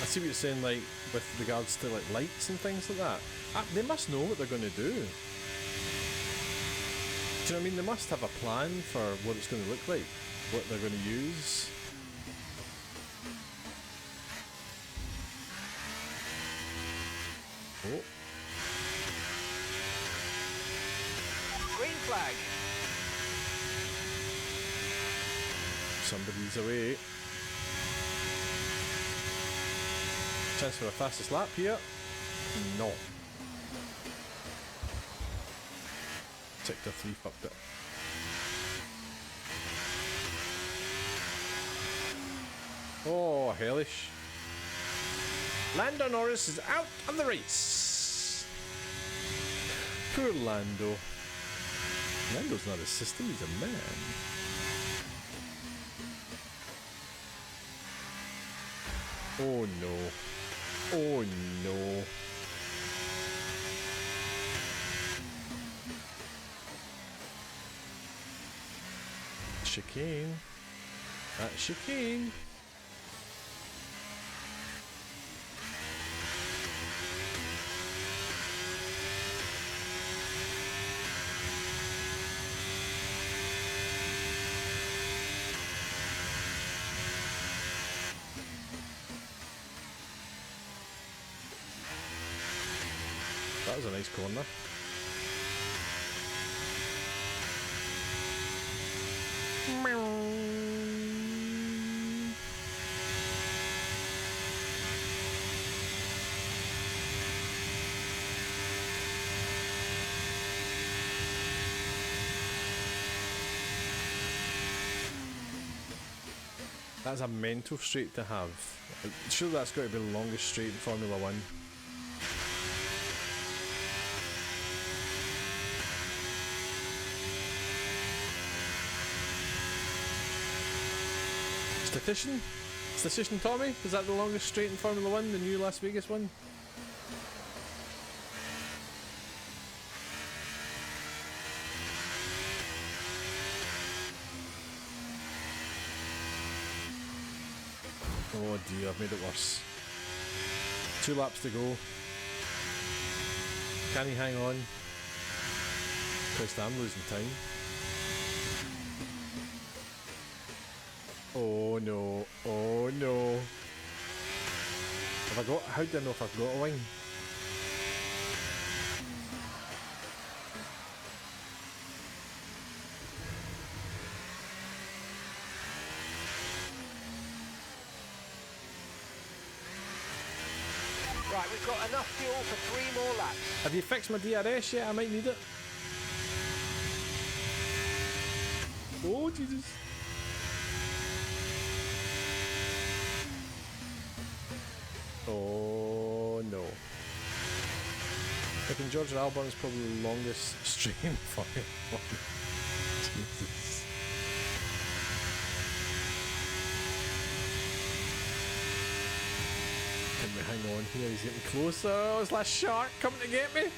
I see what you're saying, like, with regards to, like, lights and things like that. They must know what they're going to do. Do you know what I mean? They must have a plan for what it's going to look like, what they're going to use. Oh. Green flag. Somebody's away. Chance for a fastest lap here. No. Sector 3 fucked it. Oh, hellish. Lando Norris is out of the race. Poor Lando. Lando's not a system, he's a man. Oh no. Oh no. chicane. That chicane. That was a nice corner. That's a mental straight to have. Surely that's got to be the longest straight in Formula 1. Statistician Tommy, is that the longest straight in Formula 1, the new Las Vegas one? Oh dear, I've made it worse. 2 laps to go. Can he hang on? Christ, I'm losing time. Oh no, oh no. Have I got, how do I know if I've got a wing? Right, we've got enough fuel for 3 more laps. Have you fixed my DRS yet? I might need it. Oh Jesus. Oh no. I think George Albon is probably the longest stream for him. Jesus. Can we hang on here? He's getting closer. Oh, his last shark coming to get me.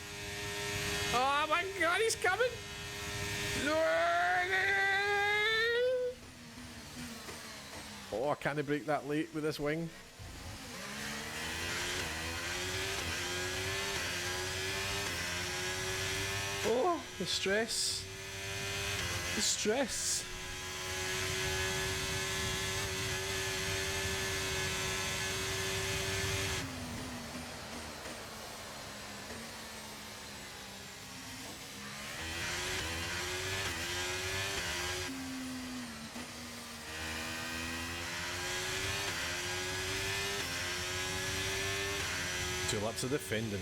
Oh my god, he's coming! Oh, I can't break that late with this wing. Oh, the stress. The stress. Two laps of defending.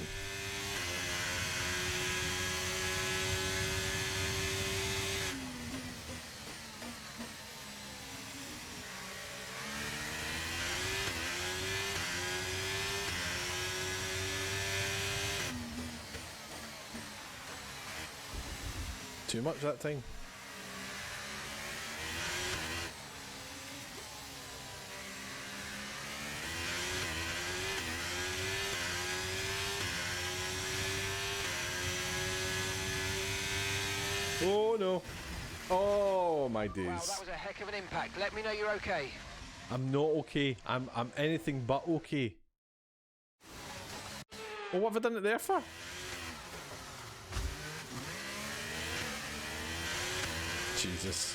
Too much that time. Oh no. Oh my days. Wow, that was a heck of an impact. Let me know you're okay. I'm not okay. I'm anything but okay. Oh, what have I done it there for? Jesus.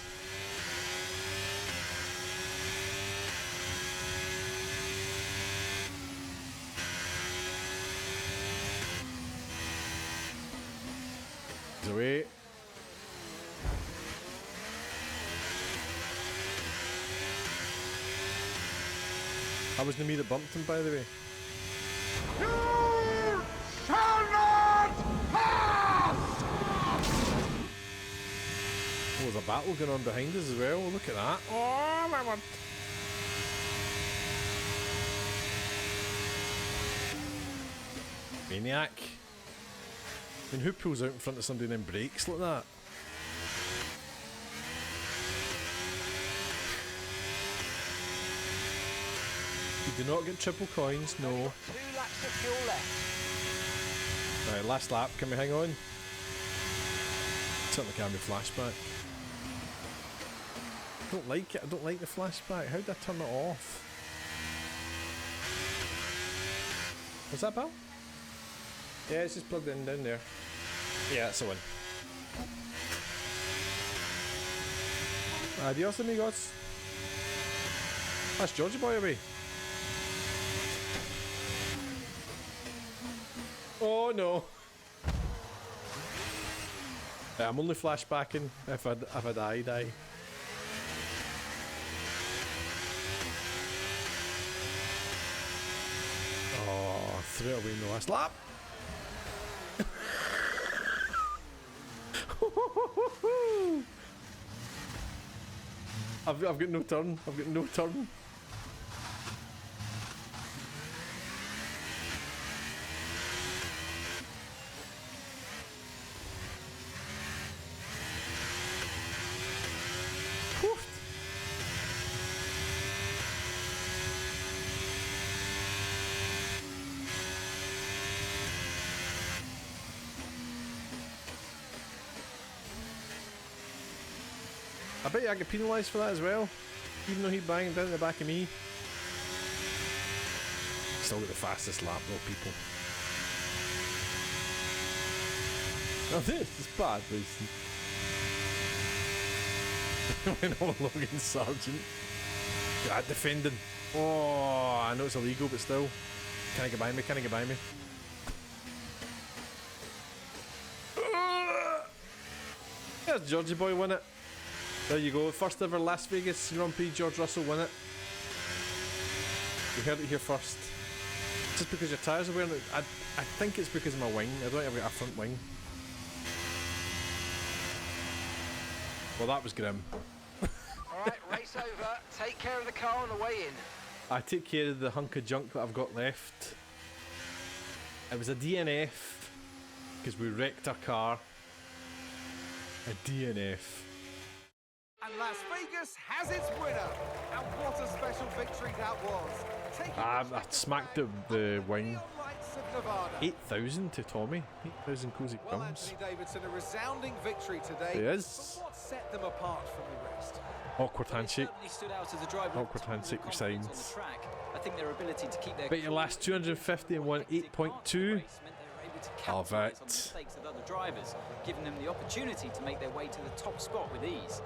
He's away. That wasn't me that bumped him, by the way. You shall not pass! Oh, there's a battle going on behind us as well. Look at that. Oh my word. Maniac. I mean, who pulls out in front of somebody and then brakes like that? You do not get triple coins, no. 2 laps of fuel left. Right, last lap. Can we hang on? Certainly can't be flashback. Don't like it. I don't like the flashback. How did I turn it off? Was that Bill? Yeah, it's just plugged in down there. Yeah, that's the one. Adios, amigos. That's Georgie boy away. Oh no. Yeah, I'm only flashbacking if I die. Oh, threw it away no a slap. I've got no turn. I've got no turn. I bet you I get penalised for that as well, even though he banged down the back of me. Still got the fastest lap though, people. Now this is bad racing. Went on Logan Sargent. God, defending. Oh, I know it's illegal, but still. Can I get by me? Can I get by me? There's Georgie boy win it. There you go, first ever Las Vegas Grand Prix, George Russell win it. You heard it here first. Just because your tyres are wearing it, I think it's because of my wing. I don't have a front wing. Well, that was grim. Alright, race over. Take care of the car on the way in. I take care of the hunk of junk that I've got left. It was a DNF because we wrecked our car. A DNF. And Las Vegas has its winner. And what a special victory that was. I smacked the wing. 8,000 to Tommy. 8,000 cozy Well, crumbs. Anthony Davidson, a resounding victory today. It is. But what set them apart from the rest? Awkward handshake. Stood out as a driver Awkward handshake with signs. I think their ability to keep their Bet your last 250 and won 8.2. Of it. mistakes of other drivers, giving them the opportunity to make their way to the top spot with ease.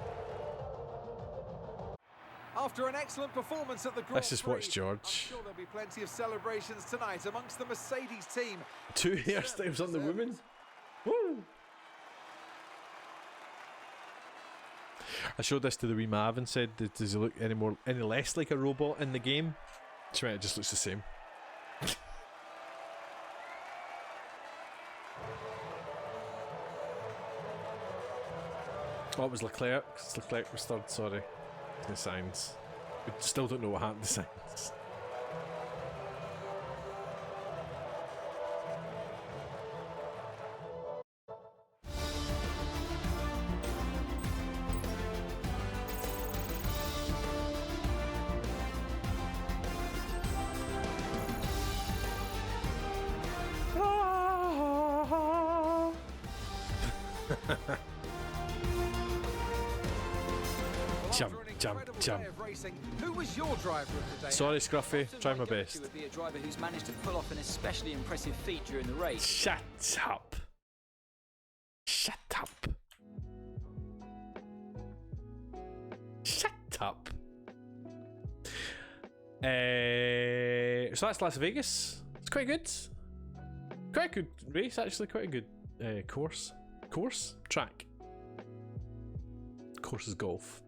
After an excellent performance at the Grand Let's just watch Prix, George. I'm sure there'll be plenty of celebrations tonight amongst the Mercedes team. 2 hairstyles on the women. Woo! I showed this to the wee Mav and said, does he look any less like a robot in the game? She went, it just looks the same. Oh, it was Leclerc. Leclerc was third, sorry. The signs. We still don't know what happened to signs. Jump. Who was your driver of the day? Sorry, Scruffy. Try my best. Would be a driver who's managed to pull off an especially impressive feat during the race. Shut up. Shut up. Shut up. So that's Las Vegas. It's quite good. Quite a good race, actually. Quite a good course. Track. Course is golf.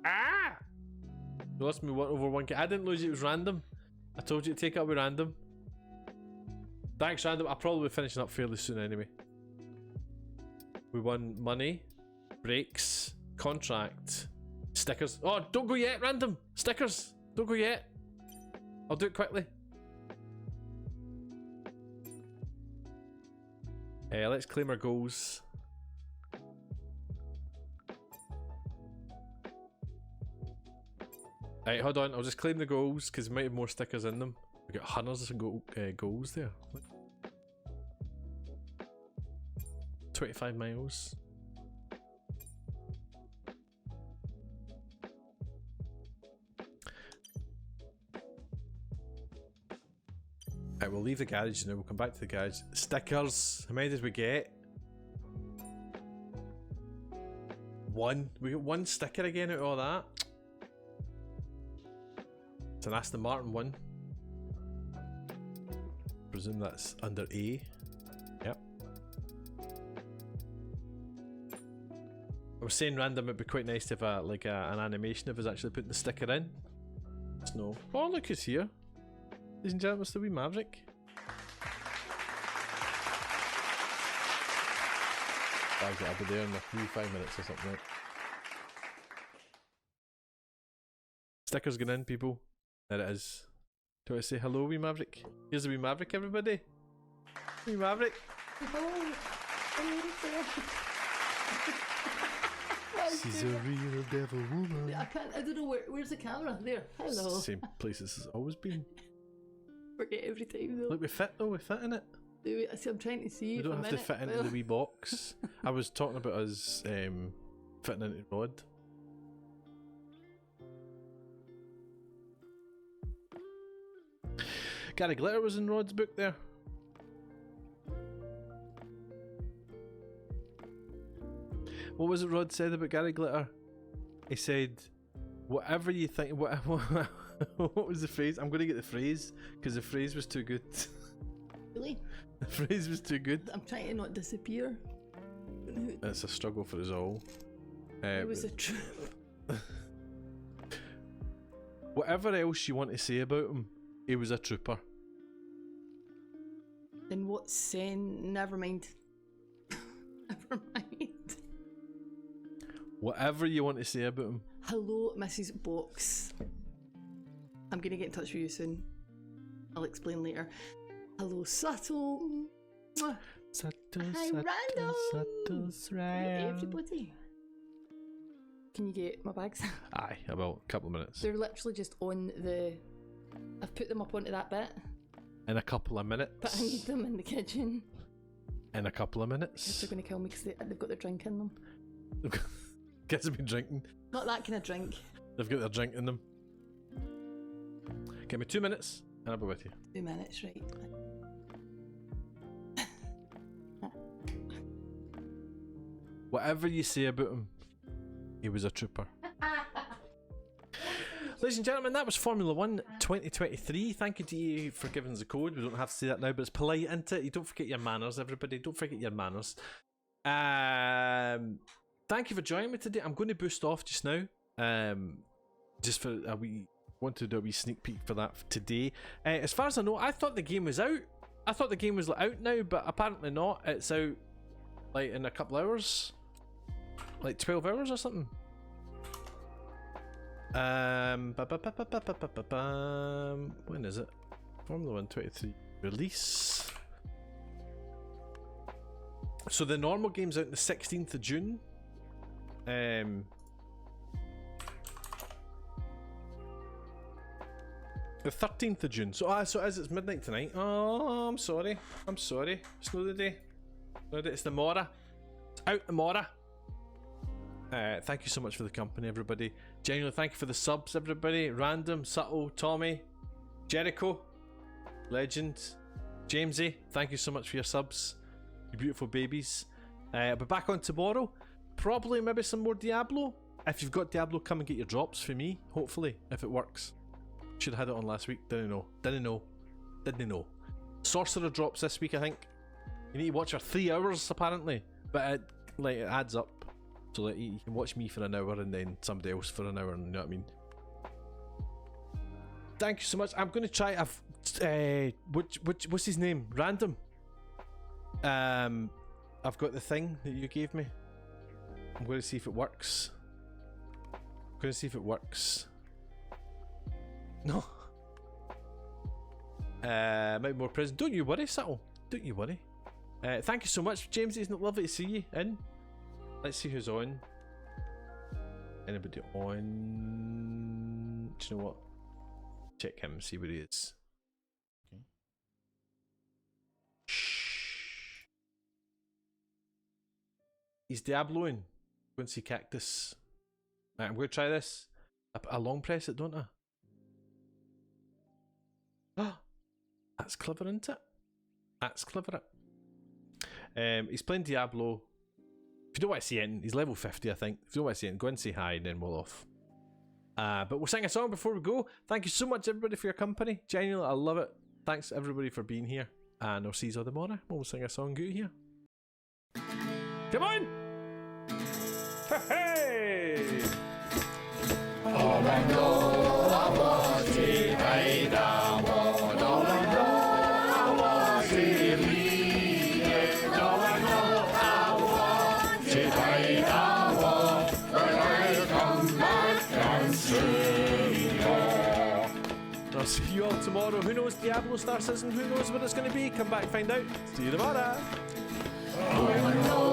Ah! You lost me 1 over 1k. I didn't lose it, it was random. I told you to take it up with random. Thanks, random. I'll probably be finishing up fairly soon anyway. We won money, brakes, contract, stickers. Oh, don't go yet, random! Stickers! Don't go yet. I'll do it quickly. Let's claim our goals. Right, hold on, I'll just claim the goals because we might have more stickers in them. We got hundreds of goals there. 25 miles. Right, we'll leave the garage now. We'll come back to the garage. Stickers. How many did we get? 1. We got 1 sticker again out of all that. It's an Aston Martin 1. Presume that's under A. Yep. I was saying random, it'd be quite nice to have an animation of us actually putting the sticker in. Snow. Oh, look who's here. Ladies and gentlemen, it's the wee Maverick. I'll be there in a few 5 minutes or something. Right? Stickers going in, people. There it is. Do I say hello, wee Maverick? Here's the wee Maverick, everybody. Wee Maverick. She's a real devil woman. I don't know where's the camera? There. Hello. Same place as it's always been. Forget every time though. Look, we fit though, we fit in it. I see, I'm trying to see. We don't have to fit into the wee box. I was talking about us fitting into Rod. Gary Glitter was in Rod's book there. What was it Rod said about Gary Glitter? He said, whatever you think, what was the phrase? I'm going to get the phrase, because the phrase was too good. Really? The phrase was too good. I'm trying to not disappear. It's a struggle for us all. It was a trip. Whatever else you want to say about him, he was a trooper. In what sense? Never mind. Never mind. Whatever you want to say about him. Hello, Mrs. Box. I'm gonna get in touch with you soon. I'll explain later. Hello, Subtle. Mwah. Subtle, Hi, subtle, Randall. subtle, Hi, everybody. Can you get my bags? Aye, about a couple of minutes. They're literally just on the... I've put them up onto that bit. In a couple of minutes. But I need them in the kitchen. In a couple of minutes. They're going to kill me because they've got their drink in them. Kids have been drinking. Not that kind of drink. They've got their drink in them. Give me 2 minutes and I'll be with you. 2 minutes, right. Whatever you say about him, he was a trooper. Ladies and gentlemen, that was Formula 1 2023. Thank you to EA for giving us the code. We don't have to say that now, but it's polite, isn't it? You don't forget your manners, everybody. Don't forget your manners. Thank you for joining me today. I'm going to boost off just now. Just for a wee... Want to do a wee sneak peek for that today. As far as I know, I thought the game was out. I thought the game was out now, but apparently not. It's out like in a couple hours. Like 12 hours or something. When is it? Formula 1 23 release. So the normal game's out on the 16th of June. The 13th of June. So as it's midnight tonight. Oh, I'm sorry. I'm sorry. It's not the day. It's the Mora. It's out the Mora. Thank you so much for the company, everybody. Genuinely, thank you for the subs, everybody. Random, Subtle, Tommy, Jericho, Legend, Jamesy. Thank you so much for your subs. You beautiful babies. I'll be back on tomorrow. Probably maybe some more Diablo. If you've got Diablo, come and get your drops for me. Hopefully, if it works. Should have had it on last week. Didn't know. Sorcerer drops this week, I think. You need to watch for 3 hours apparently, but it adds up. So like, you can watch me for an hour and then somebody else for an hour. You know what I mean? Thank you so much. I'm going to try. What's his name? Random. I've got the thing that you gave me. I'm going to see if it works. No. Maybe more prison. Don't you worry, Subtle. Don't you worry. Thank you so much, James. It's not lovely to see you in. Let's see who's on. Anybody on? Do you know what? Check him, see where he is. Okay. Shh. He's Diabloing. Go and see Cactus. Right, I'm going to try this. I long press it, don't I? That's clever, isn't it? That's clever. He's playing Diablo. If you don't want to see it, he's level 50, I think. If you don't want to see it, go and say hi and then we'll off. But we'll sing a song before we go. Thank you so much, everybody, for your company. Genuinely, I love it. Thanks, everybody, for being here. And I'll see you all tomorrow. We'll sing a song good here. Come on! Hey! All I know I was the right one. All I know I was the leader. All I know I was the right one. When I come back and sing more. I'll see you all tomorrow. Who knows Diablo Star Citizen? Who knows what it's going to be? Come back and find out. See you tomorrow. All I know